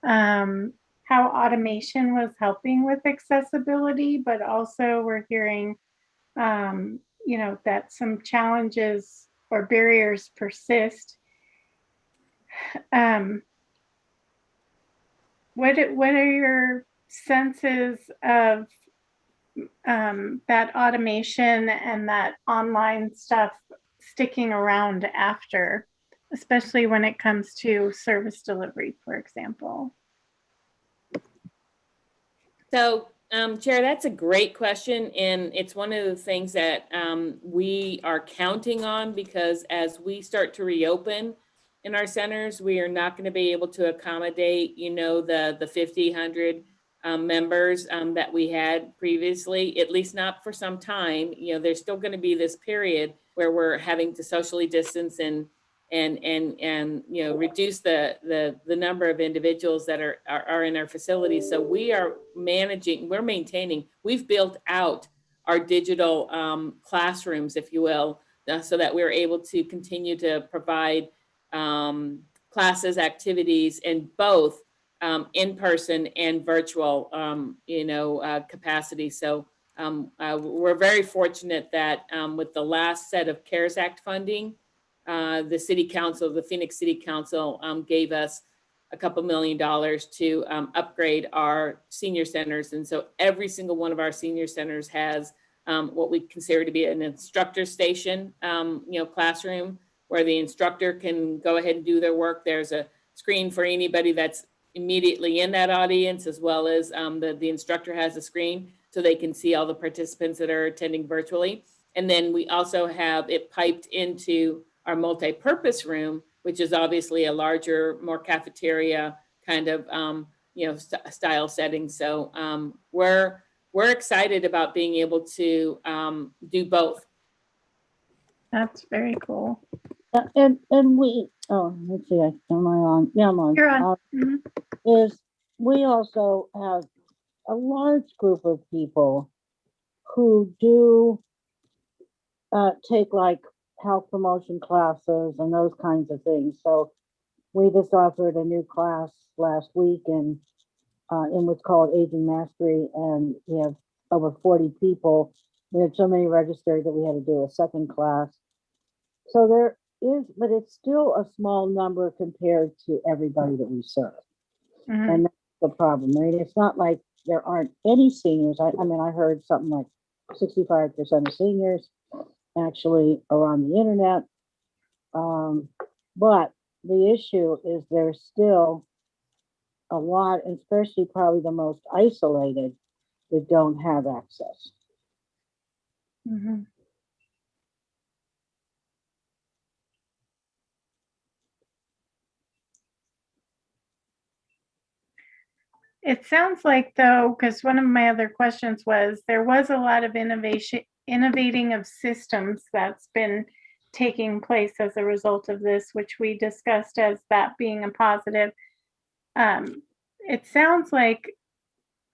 how automation was helping with accessibility, but also we're hearing, that some challenges or barriers persist. What are your senses of that automation and that online stuff sticking around after, especially when it comes to service delivery, for example? So, Chair, that's a great question. And it's one of the things that we are counting on, because as we start to reopen in our centers. We are not going to be able to accommodate, the 50, 100 members that we had previously, at least not for some time. There's still going to be this period where we're having to socially distance and reduce the number of individuals that are in our facilities. So we're maintaining, we've built out our digital classrooms, if you will, so that we're able to continue to provide classes, activities in both in-person and virtual, capacity. So we're very fortunate that with the last set of CARES Act funding, the City Council, the Phoenix City Council gave us a couple $1 million to upgrade our senior centers. And so every single one of our senior centers has what we consider to be an instructor station, classroom where the instructor can go ahead and do their work. There's a screen for anybody that's immediately in that audience, as well as the instructor has a screen so they can see all the participants that are attending virtually. And then we also have it piped into our multi-purpose room, which is obviously a larger, more cafeteria kind of, style setting. So we're excited about being able to do both. That's very cool. And we, let's see, am I on? Yeah, I'm on. You're on. Is we also have a large group of people who do take like health promotion classes and those kinds of things. So we just offered a new class last week in what's called Aging Mastery, and we have over 40 people. We had so many registered that we had to do a second class. So there is, but it's still a small number compared to everybody that we serve. And that's the problem. I mean, it's not like there aren't any seniors. I mean, I heard something like 65% of seniors actually are on the internet. But the issue is there's still a lot, especially probably the most isolated, that don't have access. It sounds like, though, because one of my other questions was, there was a lot of innovating of systems that's been taking place as a result of this, which we discussed as that being a positive. It sounds like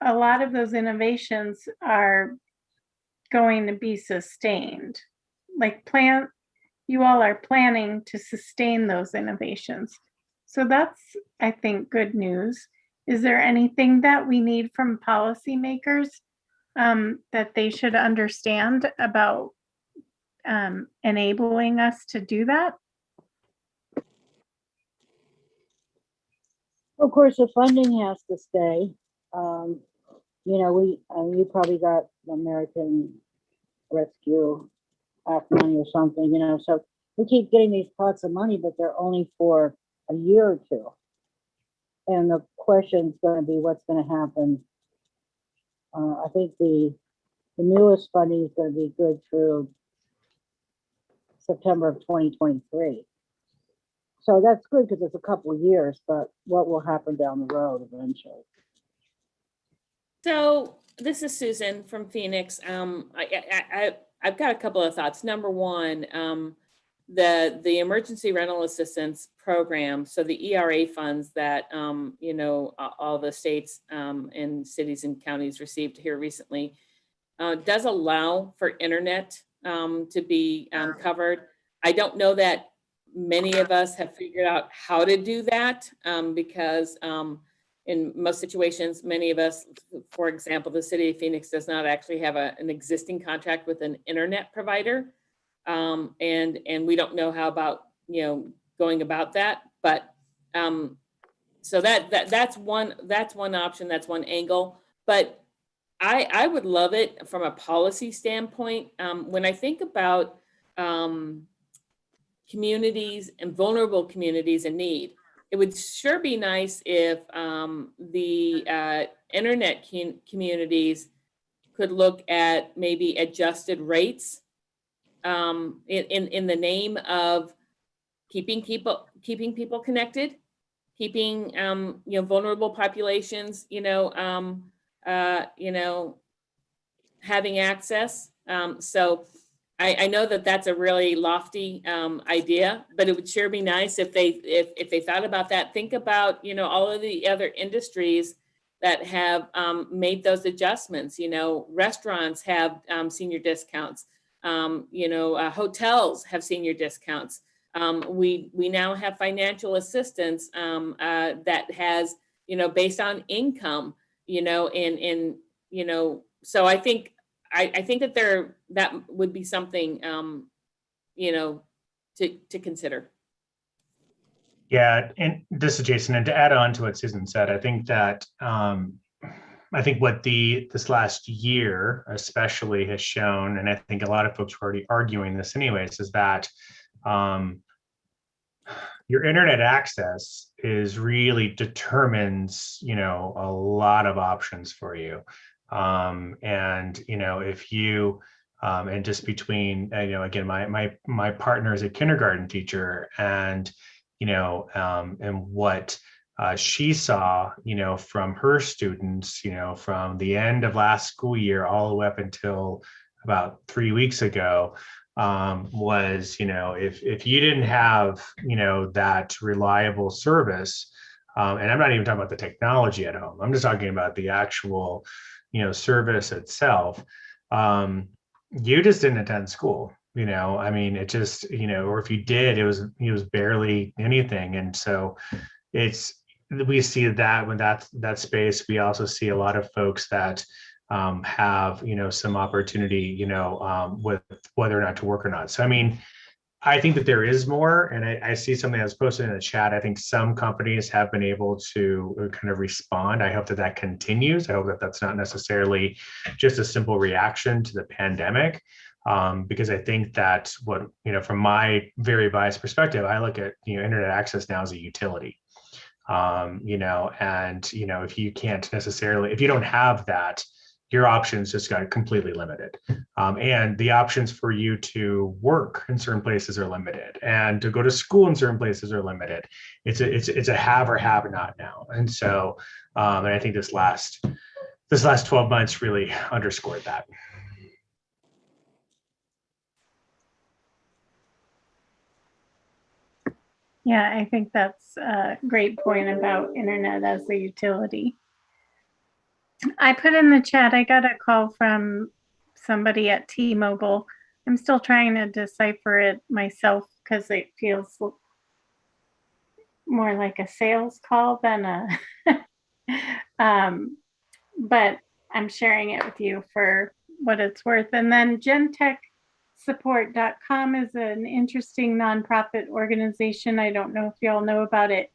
a lot of those innovations are going to be sustained. Like you all are planning to sustain those innovations. So that's, I think, good news. Is there anything that we need from policymakers that they should understand about enabling us to do that? Of course, the funding has to stay. You probably got the American Rescue Act money or something, so we keep getting these pots of money, but they're only for a year or two. And the question's going to be what's going to happen. I think the newest funding is going to be good through September of 2023. So that's good because it's a couple of years, but what will happen down the road eventually? So this is Susan from Phoenix. I've got a couple of thoughts. Number one, the emergency rental assistance program, so the ERA funds that all the states and cities and counties received here recently, does allow for internet to be covered. I don't know that many of us have figured out how to do that because in most situations, many of us, for example, the city of Phoenix does not actually have an existing contract with an internet provider. And we don't know how about, going about that. But so that's one option, that's one angle. But I would love it from a policy standpoint. When I think about communities and vulnerable communities in need, it would sure be nice if the internet communities could look at maybe adjusted rates in the name of keeping people connected, keeping vulnerable populations, having access. So I know that that's a really lofty idea, but it would sure be nice if they thought about that. Think about all of the other industries that have made those adjustments. Restaurants have senior discounts. Hotels have senior discounts. We now have financial assistance that has based on income. So I think that would be something to consider. Yeah, and this is Jason, and to add on to what Susan said, I think that what this last year especially has shown, and I think a lot of folks were already arguing this anyways, is that your internet access really determines, a lot of options for you. If you, and just between, again, my partner is a kindergarten teacher, and what she saw, from her students, from the end of last school year all the way up until about 3 weeks ago, was, if you didn't have, that reliable service, and I'm not even talking about the technology at home, I'm just talking about the actual, service itself, you just didn't attend school. It just, or if you did, it was barely anything. And so we see that when that space, we also see a lot of folks that have, some opportunity, with whether or not to work or not. So, I think that there is more, and I see something that was posted in the chat. I think some companies have been able to kind of respond. I hope that continues. I hope that that's not necessarily just a simple reaction to the pandemic, because I think that from my very biased perspective, I look at internet access now as a utility. And if you can't necessarily, if you don't have that, your options just got completely limited. And the options for you to work in certain places are limited, and to go to school in certain places are limited. It's a have or have not now. And so, and I think this last 12 months really underscored that. Yeah, I think that's a great point about internet as a utility. I put in the chat, I got a call from somebody at T-Mobile. I'm still trying to decipher it myself because it feels more like a sales call than a, but I'm sharing it with you for what it's worth. And then gentechsupport.com is an interesting nonprofit organization. I don't know if you all know about it.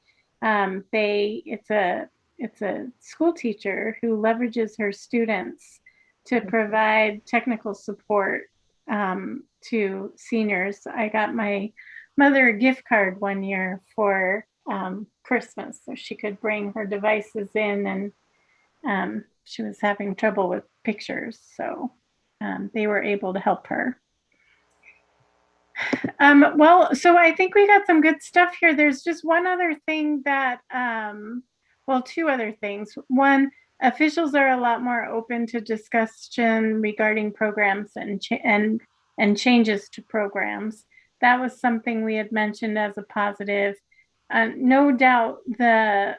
It's a school teacher who leverages her students to provide technical support to seniors. I got my mother a gift card one year for Christmas, so she could bring her devices in, and she was having trouble with pictures, so they were able to help her. Well, so I think we got some good stuff here. There's just one other thing that, well, two other things. One, officials are a lot more open to discussion regarding programs and changes to programs. That was something we had mentioned as a positive. No doubt the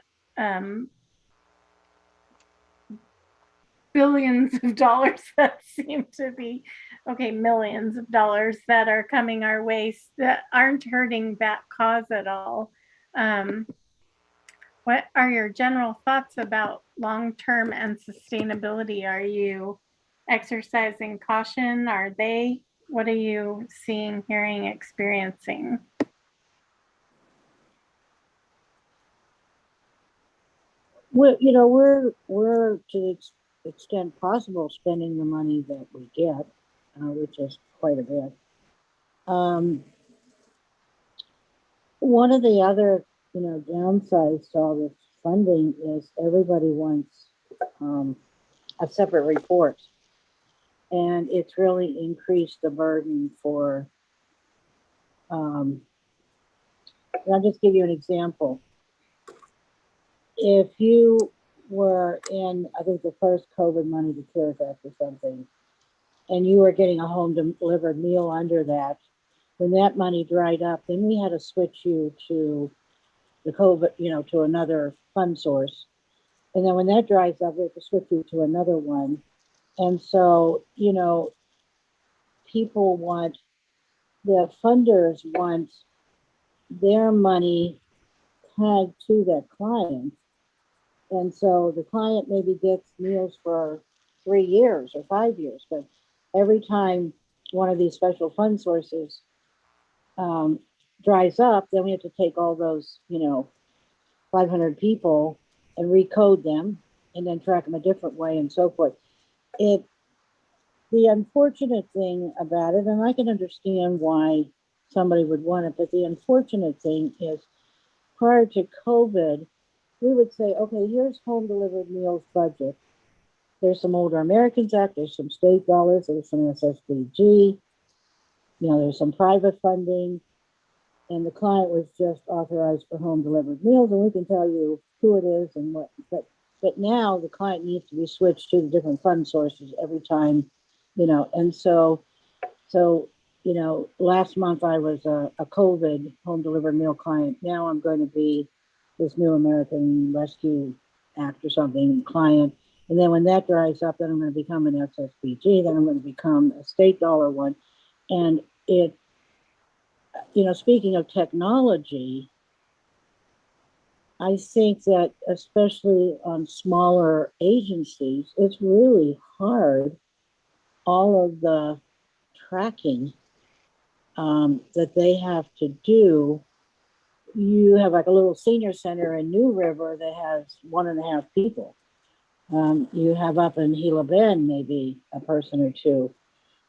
billions of dollars that seem to be, okay, millions of dollars that are coming our way that aren't hurting that cause at all. What are your general thoughts about long-term and sustainability? Are you exercising caution? What are you seeing, hearing, experiencing? We're to the extent possible spending the money that we get, which is quite a bit. One of the other downsides to all this funding is everybody wants a separate report, and it's really increased the burden for And I'll just give you an example. If you were in, I think the first COVID money, the CARES Act or something, and you were getting a home delivered meal under that, when that money dried up, then we had to switch you to the COVID, to another fund source. And then when that dries up, we have to switch you to another one. And so, people want, the funders want their money tagged to that client. And so the client maybe gets meals for 3 years or 5 years, but every time one of these special fund sources dries up, then we have to take all those, 500 people and recode them and then track them a different way and so forth. The unfortunate thing about it, and I can understand why somebody would want it, but the unfortunate thing is prior to COVID, we would say, okay, here's home delivered meals budget. There's some Older Americans Act, there's some state dollars, there's some SSBG, there's some private funding, and the client was just authorized for home delivered meals, and we can tell you who it is and what, but now the client needs to be switched to the different fund sources every time, and so, last month I was a COVID home delivered meal client. Now I'm going to be this new American Rescue Act or something client. And then when that dries up, then I'm going to become an SSBG, then I'm going to become a state dollar one. And speaking of technology, I think that especially on smaller agencies, it's really hard, all of the tracking that they have to do. You have like a little senior center in New River that has 1.5 people. You have up in Gila Bend maybe a person or two.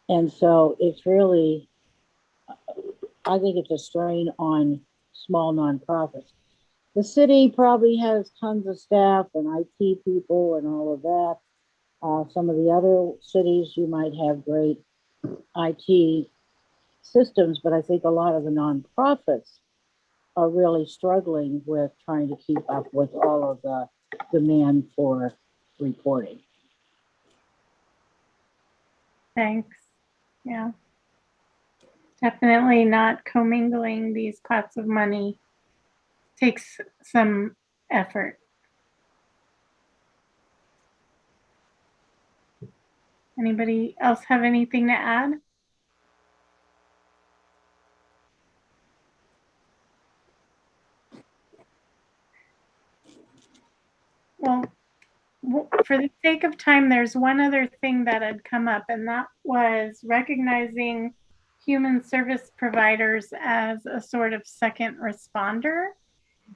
And so it's really, I think it's a strain on small nonprofits. The city probably has tons of staff and IT people and all of that. Some of the other cities, you might have great IT systems, but I think a lot of the nonprofits are really struggling with trying to keep up with all of the demand for reporting. Thanks. Yeah. Definitely not commingling these pots of money takes some effort. Anybody else have anything to add? Well, for the sake of time, there's one other thing that had come up, and that was recognizing human service providers as a sort of second responder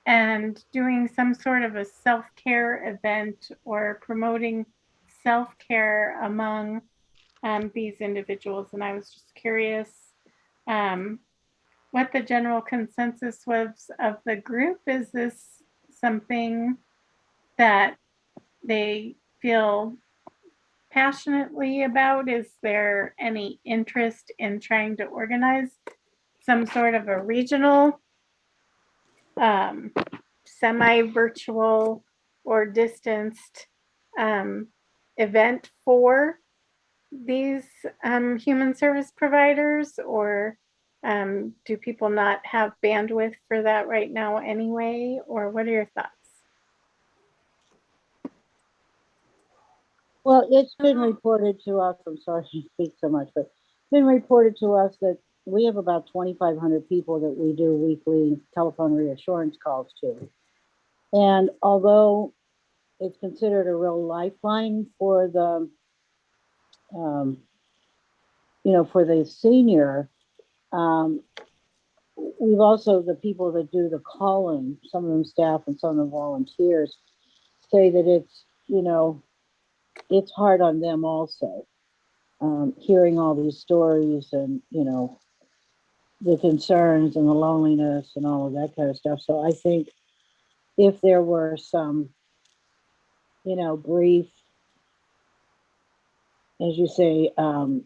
and doing some sort of a self-care event or promoting self-care among these individuals. And I was just curious what the general consensus was of the group. Is this something that they feel passionately about? Is there any interest in trying to organize some sort of a regional, semi-virtual or distanced event for these human service providers? Or do people not have bandwidth for that right now anyway? Or what are your thoughts? Well, it's been reported to us, I'm sorry to speak so much, but it's been reported to us that we have about 2,500 people that we do weekly telephone reassurance calls to. And although it's considered a real lifeline for the, for the senior, we've also, the people that do the calling, some of them staff and some of them volunteers, say that it's, it's hard on them also. Hearing all these stories and, the concerns and the loneliness and all of that kind of stuff. So I think if there were some, brief, as you say, I don't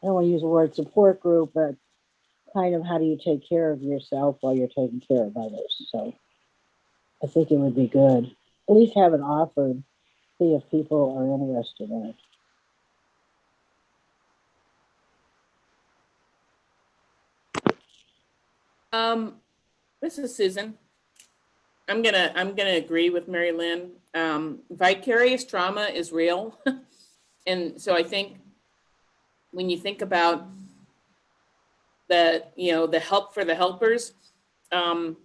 want to use the word support group, but kind of how do you take care of yourself while you're taking care of others. So I think it would be good. At least have it offered, see if people are interested in it. This is Susan. I'm gonna agree with Mary Lynn. Vicarious trauma is real. And so I think when you think about the, the help for the helpers, when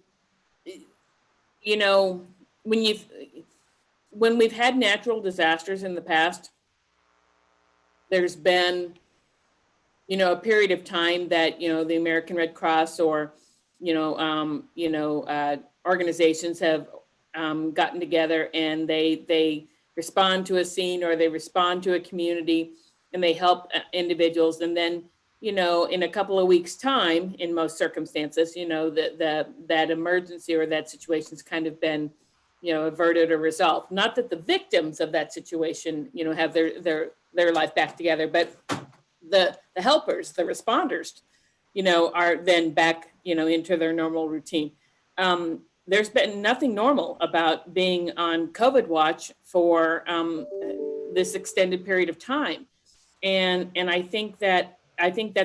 we've had natural disasters in the past, there's been, a period of time that, the American Red Cross or, organizations have gotten together and they respond to a scene or they respond to a community and they help individuals. And then, in a couple of weeks' time, in most circumstances, that emergency or that situation's kind of been, averted or resolved. Not that the victims of that situation, have their life back together, but the helpers, the responders, are then back, into their normal routine. There's been nothing normal about being on COVID watch for this extended period of time. And I think that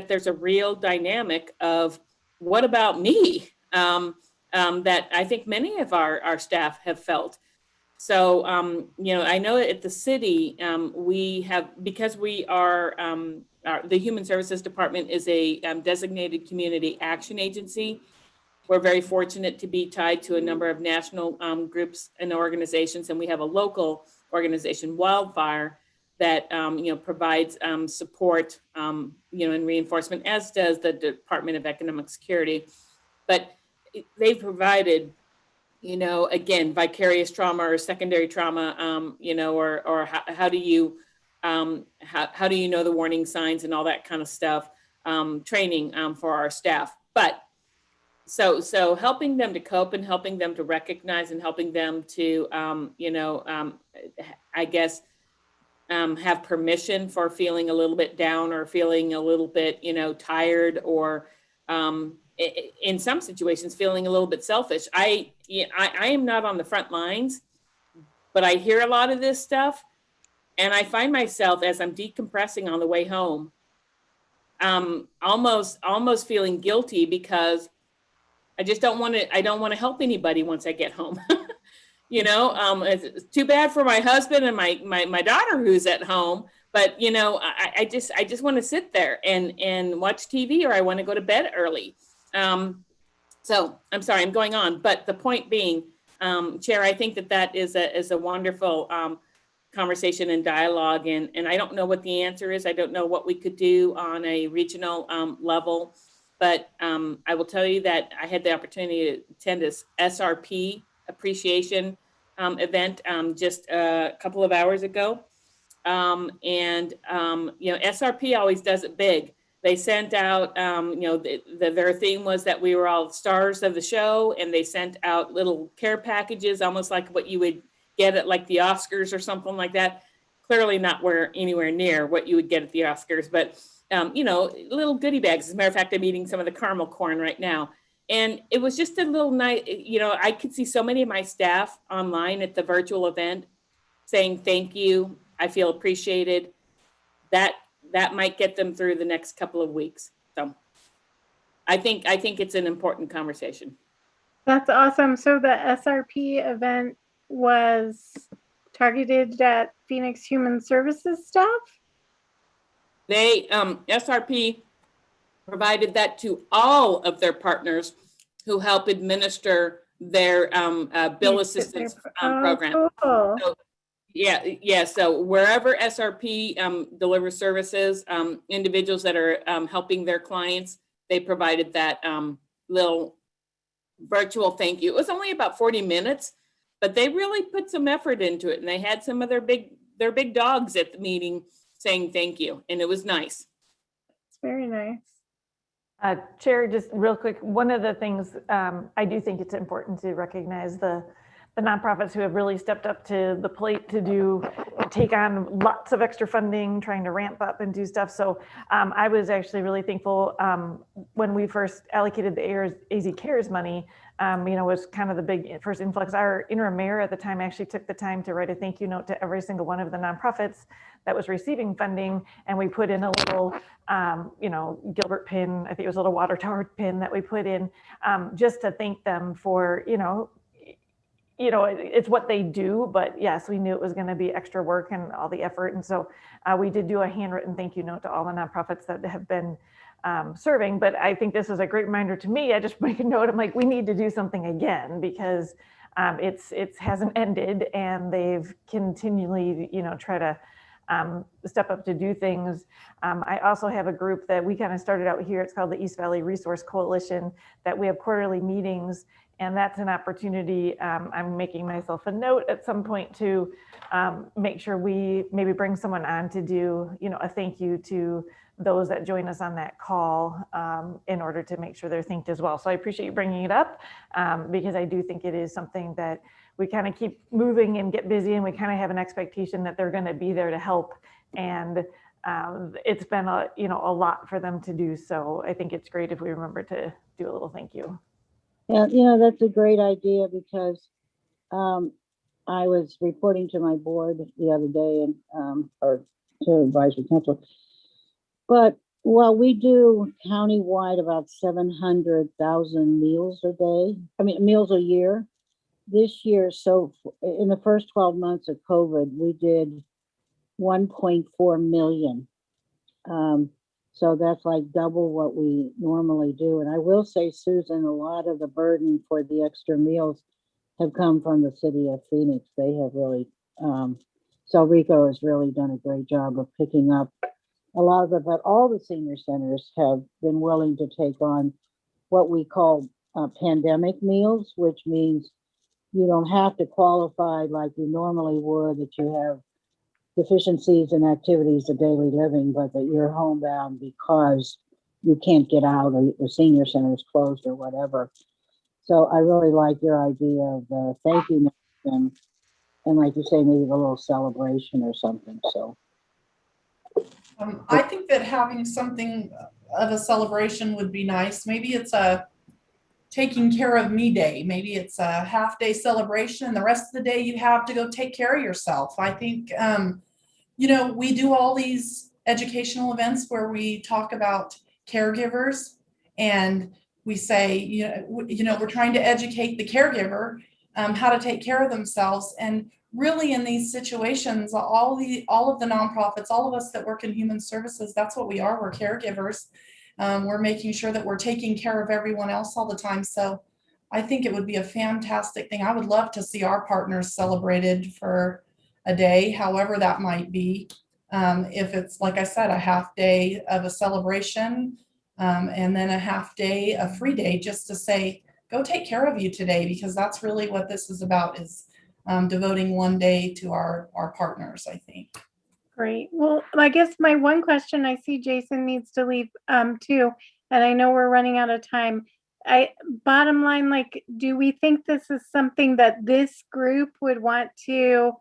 there's a real dynamic of what about me that I think many of our staff have felt. So, I know at the city, we have, because we are, the Human Services Department is a designated community action agency. We're very fortunate to be tied to a number of national groups and organizations, and we have a local organization, Wildfire, that provides support, and reinforcement, as does the Department of Economic Security. But they've provided, again, vicarious trauma or secondary trauma, or how do you how do you know the warning signs and all that kind of stuff, training for our staff. But so helping them to cope and helping them to recognize and helping them to, I guess, have permission for feeling a little bit down or feeling a little bit, tired, or in some situations feeling a little bit selfish. I am not on the front lines, but I hear a lot of this stuff, and I find myself, as I'm decompressing on the way home, almost feeling guilty because I just don't want to help anybody once I get home. It's too bad for my husband and my daughter who's at home, but I just want to sit there and watch TV, or I want to go to bed early. So I'm sorry, I'm going on, but the point being, Chair, I think that is a wonderful conversation and dialogue, and I don't know what the answer is. I don't know what we could do on a regional level, but I will tell you that I had the opportunity to attend this SRP appreciation event just a couple of hours ago. SRP always does it big. They sent out, their theme was that we were all stars of the show, and they sent out little care packages, almost like what you would get at like the Oscars or something like that. Clearly not anywhere near what you would get at the Oscars, but little goodie bags. As a matter of fact, I'm eating some of the caramel corn right now. And it was just a little nice, I could see so many of my staff online at the virtual event saying, thank you, I feel appreciated. That might get them through the next couple of weeks. So I think it's an important conversation. That's awesome. So the SRP event was targeted at Phoenix Human Services staff? They, SRP provided that to all of their partners who help administer their bill assistance program. Cool. So, yeah. So wherever SRP delivers services, individuals that are helping their clients, they provided that little virtual thank you. It was only about 40 minutes, but they really put some effort into it, and they had some of their big dogs at the meeting saying thank you, and it was nice. It's very nice. Chair, just real quick, one of the things I do think it's important to recognize the nonprofits who have really stepped up to the plate to take on lots of extra funding, trying to ramp up and do stuff. So I was actually really thankful when we first allocated the AZ Cares money, was kind of the big first influx. Our interim mayor at the time actually took the time to write a thank you note to every single one of the nonprofits that was receiving funding. And we put in a little, Gilbert pin, I think it was a little water tower pin that we put in just to thank them for, it's what they do, but yes, we knew it was going to be extra work and all the effort. And so we did do a handwritten thank you note to all the nonprofits that have been serving. But I think this is a great reminder to me. I just make a note. I'm like, we need to do something again because it hasn't ended, and they've continually, try to step up to do things. I also have a group that we kind of started out here. It's called the East Valley Resource Coalition, that we have quarterly meetings. And that's an opportunity. I'm making myself a note at some point to make sure we maybe bring someone on to do, a thank you to those that join us on that call in order to make sure they're thanked as well. So I appreciate you bringing it up because I do think it is something that we kind of keep moving and get busy, and we kind of have an expectation that they're going to be there to help. And it's been a lot for them to do. So I think it's great if we remember to do a little thank you. Yeah, that's a great idea because I was reporting to my board the other day and or to advisory council. But while we do countywide about 700,000 meals a year, this year, so in the first 12 months of COVID, we did 1.4 million. So that's like double what we normally do. And I will say, Susan, a lot of the burden for the extra meals have come from the city of Phoenix. They have really, Rico has really done a great job of picking up a lot of it, but all the senior centers have been willing to take on what we call pandemic meals, which means you don't have to qualify like you normally would, that you have deficiencies in activities of daily living, but that you're homebound because you can't get out or the senior center is closed or whatever. So I really like your idea of the thank you note and like you say, maybe a little celebration or something. So I think that having something of a celebration would be nice. Maybe it's a taking care of me day. Maybe it's a half day celebration and the rest of the day you have to go take care of yourself. I think, we do all these educational events where we talk about caregivers and we say, we're trying to educate the caregiver how to take care of themselves. And really in these situations, all of the nonprofits, all of us that work in human services, that's what we are. We're caregivers. We're making sure that we're taking care of everyone else all the time. So I think it would be a fantastic thing. I would love to see our partners celebrated for a day, however that might be. If it's, like I said, a half day of a celebration and then a half day, a free day, just to say, go take care of you today, because that's really what this is about, is devoting one day to our partners, I think. Great. Well, I guess my one question, I see Jason needs to leave too, and I know we're running out of time. Bottom line, like, do we think this is something that this group would want to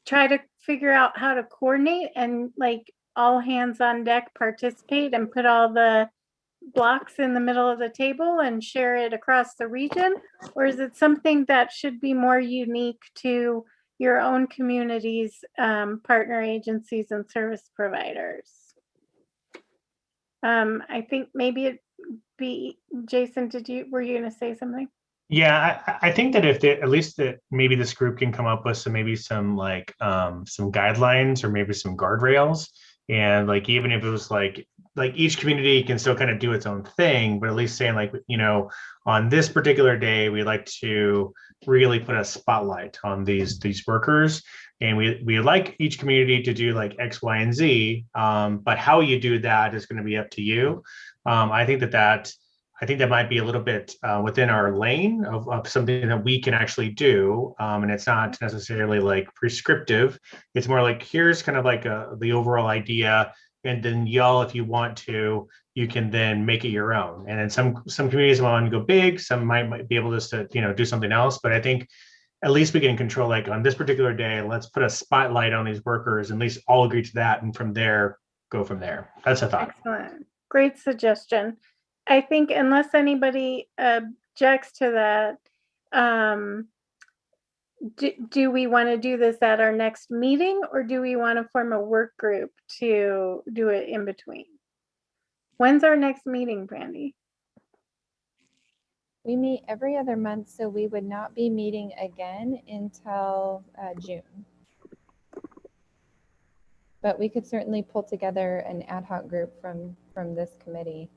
try to figure out how to coordinate and like all hands on deck participate and put all the blocks in the middle of the table and share it across the region? Or is it something that should be more unique to your own communities, partner agencies and service providers? I think maybe it be, Jason, were you going to say something? Yeah, I think that at least that maybe this group can come up with some some guidelines or maybe some guardrails, and like even if it was like each community can still kind of do its own thing, but at least saying like, on this particular day we'd like to really put a spotlight on these workers, and we like each community to do like X, Y, and Z, but how you do that is going to be up to you. I think that might be a little bit within our lane of something that we can actually do. And it's not necessarily like prescriptive. It's more like, here's kind of like the overall idea. And then y'all, if you want to, you can then make it your own. And then some communities want to go big, some might be able to do something else. But I think at least we can control, like on this particular day, let's put a spotlight on these workers, and at least all agree to that. And from there, go from there. That's a thought. Excellent. Great suggestion. I think unless anybody objects to that, do we want to do this at our next meeting, or do we want to form a work group to do it in between? When's our next meeting, Brandy? We meet every other month, so we would not be meeting again until June. But we could certainly pull together an ad hoc group from this committee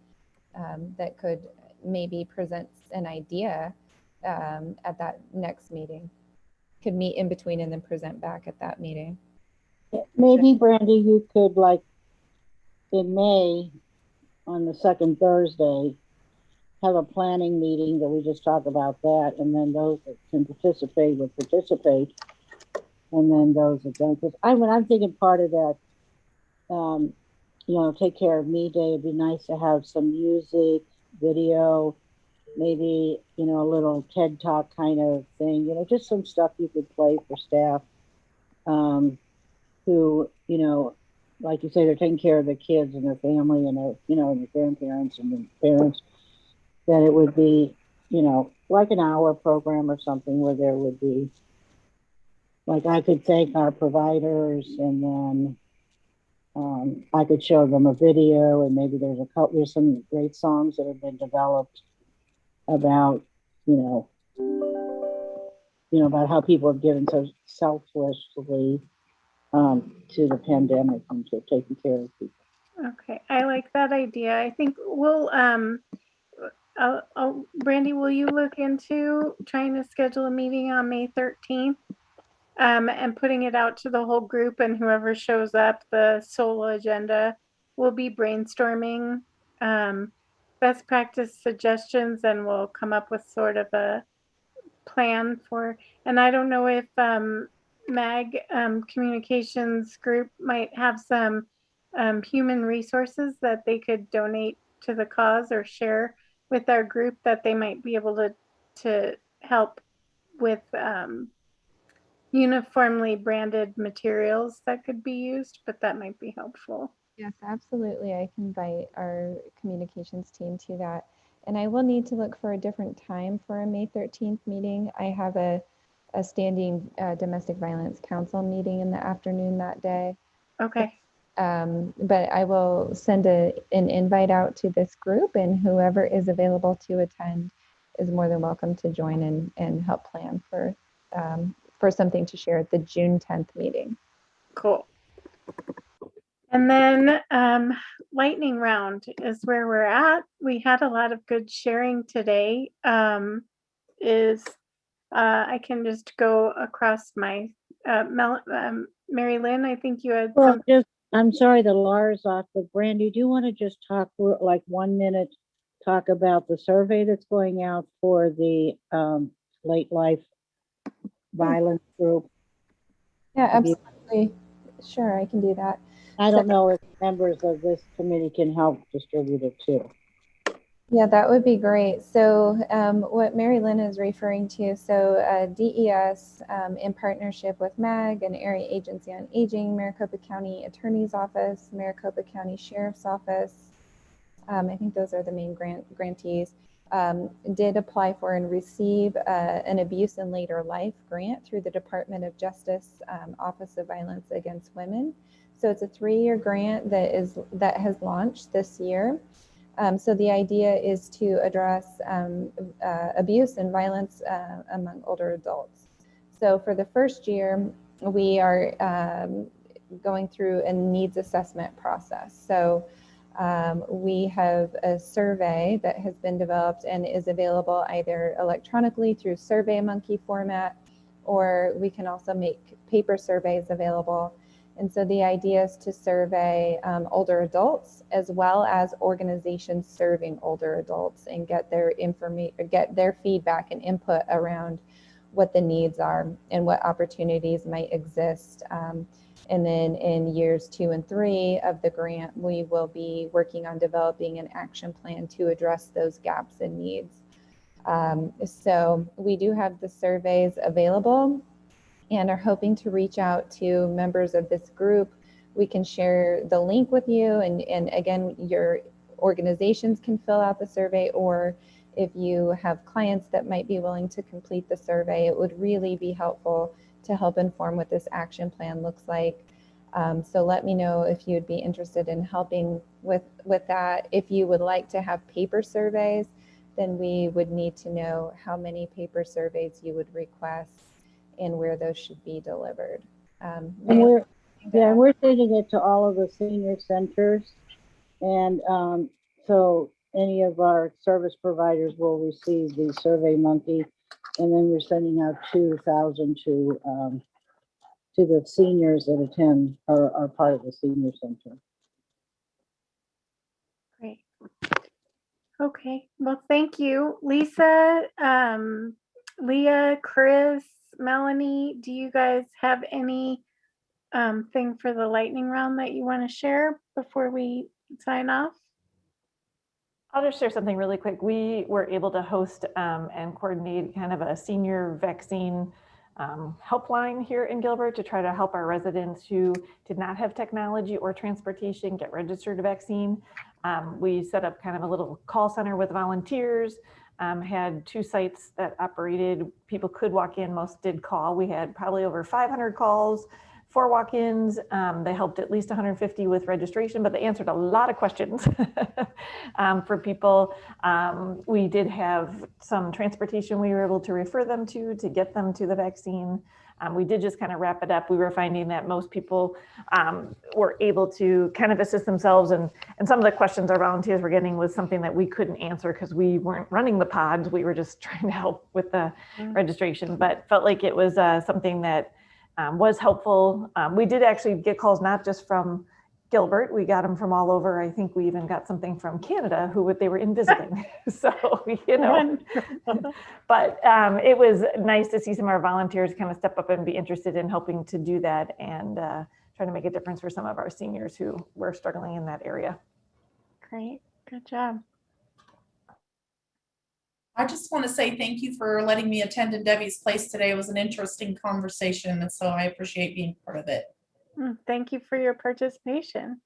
that could maybe present an idea at that next meeting. Could meet in between and then present back at that meeting. Maybe, Brandy, you could, like, in May, on the second Thursday, have a planning meeting that we just talk about that, and then those that can participate would participate, and then those that don't. Because I'm thinking part of that, you know, Take Care of Me Day, it'd be nice to have some music, video, maybe, you know, a little TED Talk kind of thing, you know, just some stuff you could play for staff who, you know, like you say, they're taking care of their kids and their family and their, you know, and their grandparents and their parents, that it would be, you know, like an hour program or something where there would be, like, I could thank our providers, and then I could show them a video, and maybe there's some great songs that have been developed about, you know, about how people have given so selflessly to the pandemic and to taking care of people. Okay, I like that idea. I think we'll, Brandy, will you look into trying to schedule a meeting on May 13th and putting it out to the whole group, and whoever shows up, the solo agenda will be brainstorming best practice suggestions, and we'll come up with sort of a plan for, and I don't know if MAG communications group might have some human resources that they could donate to the cause or share with our group that they might be able to help with uniformly branded materials that could be used, but that might be helpful. Yes, absolutely. I can invite our communications team to that. And I will need to look for a different time for a May 13th meeting. I have a standing domestic violence council meeting in the afternoon that day. Okay. But I will send an invite out to this group, and whoever is available to attend is more than welcome to join and help plan for something to share at the June 10th meeting. Cool. And then lightning round is where we're at. We had a lot of good sharing today. I can just go across my Mary Lynn, I think you had well, just, I'm sorry the Lara's off, but Brandy, do you want to just talk for like 1 minute, talk about the survey that's going out for the late life violence group? Yeah, absolutely. Sure, I can do that. I don't know if members of this committee can help distribute it too. Yeah, that would be great. So what Mary Lynn is referring to, so DES in partnership with MAG, an area agency on aging, Maricopa County Attorney's Office, Maricopa County Sheriff's Office, I think those are the main grantees, did apply for and receive an abuse in later life grant through the Department of Justice Office of Violence Against Women. So it's a 3-year grant that has launched this year. So the idea is to address abuse and violence among older adults. So for the first year, we are going through a needs assessment process. So we have a survey that has been developed and is available either electronically through SurveyMonkey format, or we can also make paper surveys available. And so the idea is to survey older adults as well as organizations serving older adults and get their feedback and input around what the needs are and what opportunities might exist. And then in years 2 and 3 of the grant, we will be working on developing an action plan to address those gaps and needs. So we do have the surveys available and are hoping to reach out to members of this group. We can share the link with you, and again, your organizations can fill out the survey, or if you have clients that might be willing to complete the survey, it would really be helpful to help inform what this action plan looks like. So let me know if you'd be interested in helping with that. If you would like to have paper surveys, then we would need to know how many paper surveys you would request and where those should be delivered. And we're sending it to all of the senior centers. And so any of our service providers will receive the Survey Monkey. And then we're sending out 2,000 to the seniors that attend or are part of the senior center. Great. Okay, well, thank you. Lisa, Leah, Chris, Melanie, do you guys have any thing for the lightning round that you want to share before we sign off? I'll just share something really quick. We were able to host and coordinate kind of a senior vaccine helpline here in Gilbert to try to help our residents who did not have technology or transportation get registered a vaccine. We set up kind of a little call center with volunteers, had 2 sites that operated. People could walk in, most did call. We had probably over 500 calls, 4 walk-ins. They helped at least 150 with registration, but they answered a lot of questions for people. We did have some transportation we were able to refer them to get them to the vaccine. We did just kind of wrap it up. We were finding that most people were able to kind of assist themselves, and some of the questions our volunteers were getting was something that we couldn't answer because we weren't running the pods. We were just trying to help with the registration, but felt like it was something that was helpful. We did actually get calls not just from Gilbert, we got them from all over. I think we even got something from Canada they were in visiting. So, you know, but it was nice to see some of our volunteers kind of step up and be interested in helping to do that and trying to make a difference for some of our seniors who were struggling in that area. Great, good job. I just want to say thank you for letting me attend in Debbie's place today. It was an interesting conversation, and so I appreciate being part of it. Thank you for your participation.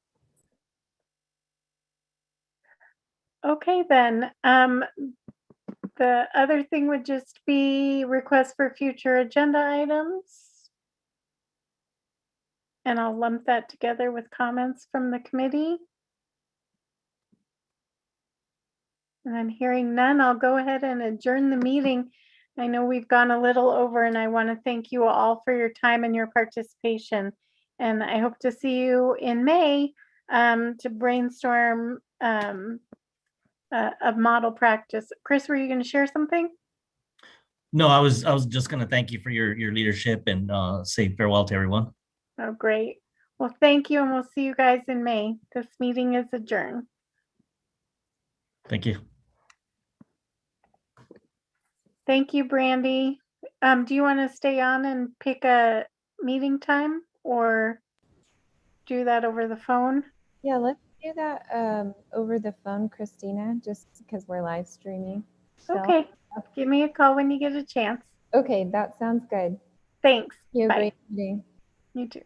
Okay, then. The other thing would just be requests for future agenda items. And I'll lump that together with comments from the committee. And I'm hearing none. I'll go ahead and adjourn the meeting. I know we've gone a little over, and I want to thank you all for your time and your participation. And I hope to see you in May to brainstorm a model practice. Chris, were you going to share something? No, I was just going to thank you for your leadership and say farewell to everyone. Oh, great. Well, thank you, and we'll see you guys in May. This meeting is adjourned. Thank you. Thank you, Brandy. Do you want to stay on and pick a meeting time or do that over the phone? Yeah, let's do that over the phone, Christina, just because we're live streaming. So. Okay, give me a call when you get a chance. Okay, that sounds good. Thanks. You have a Bye. great meeting. You too.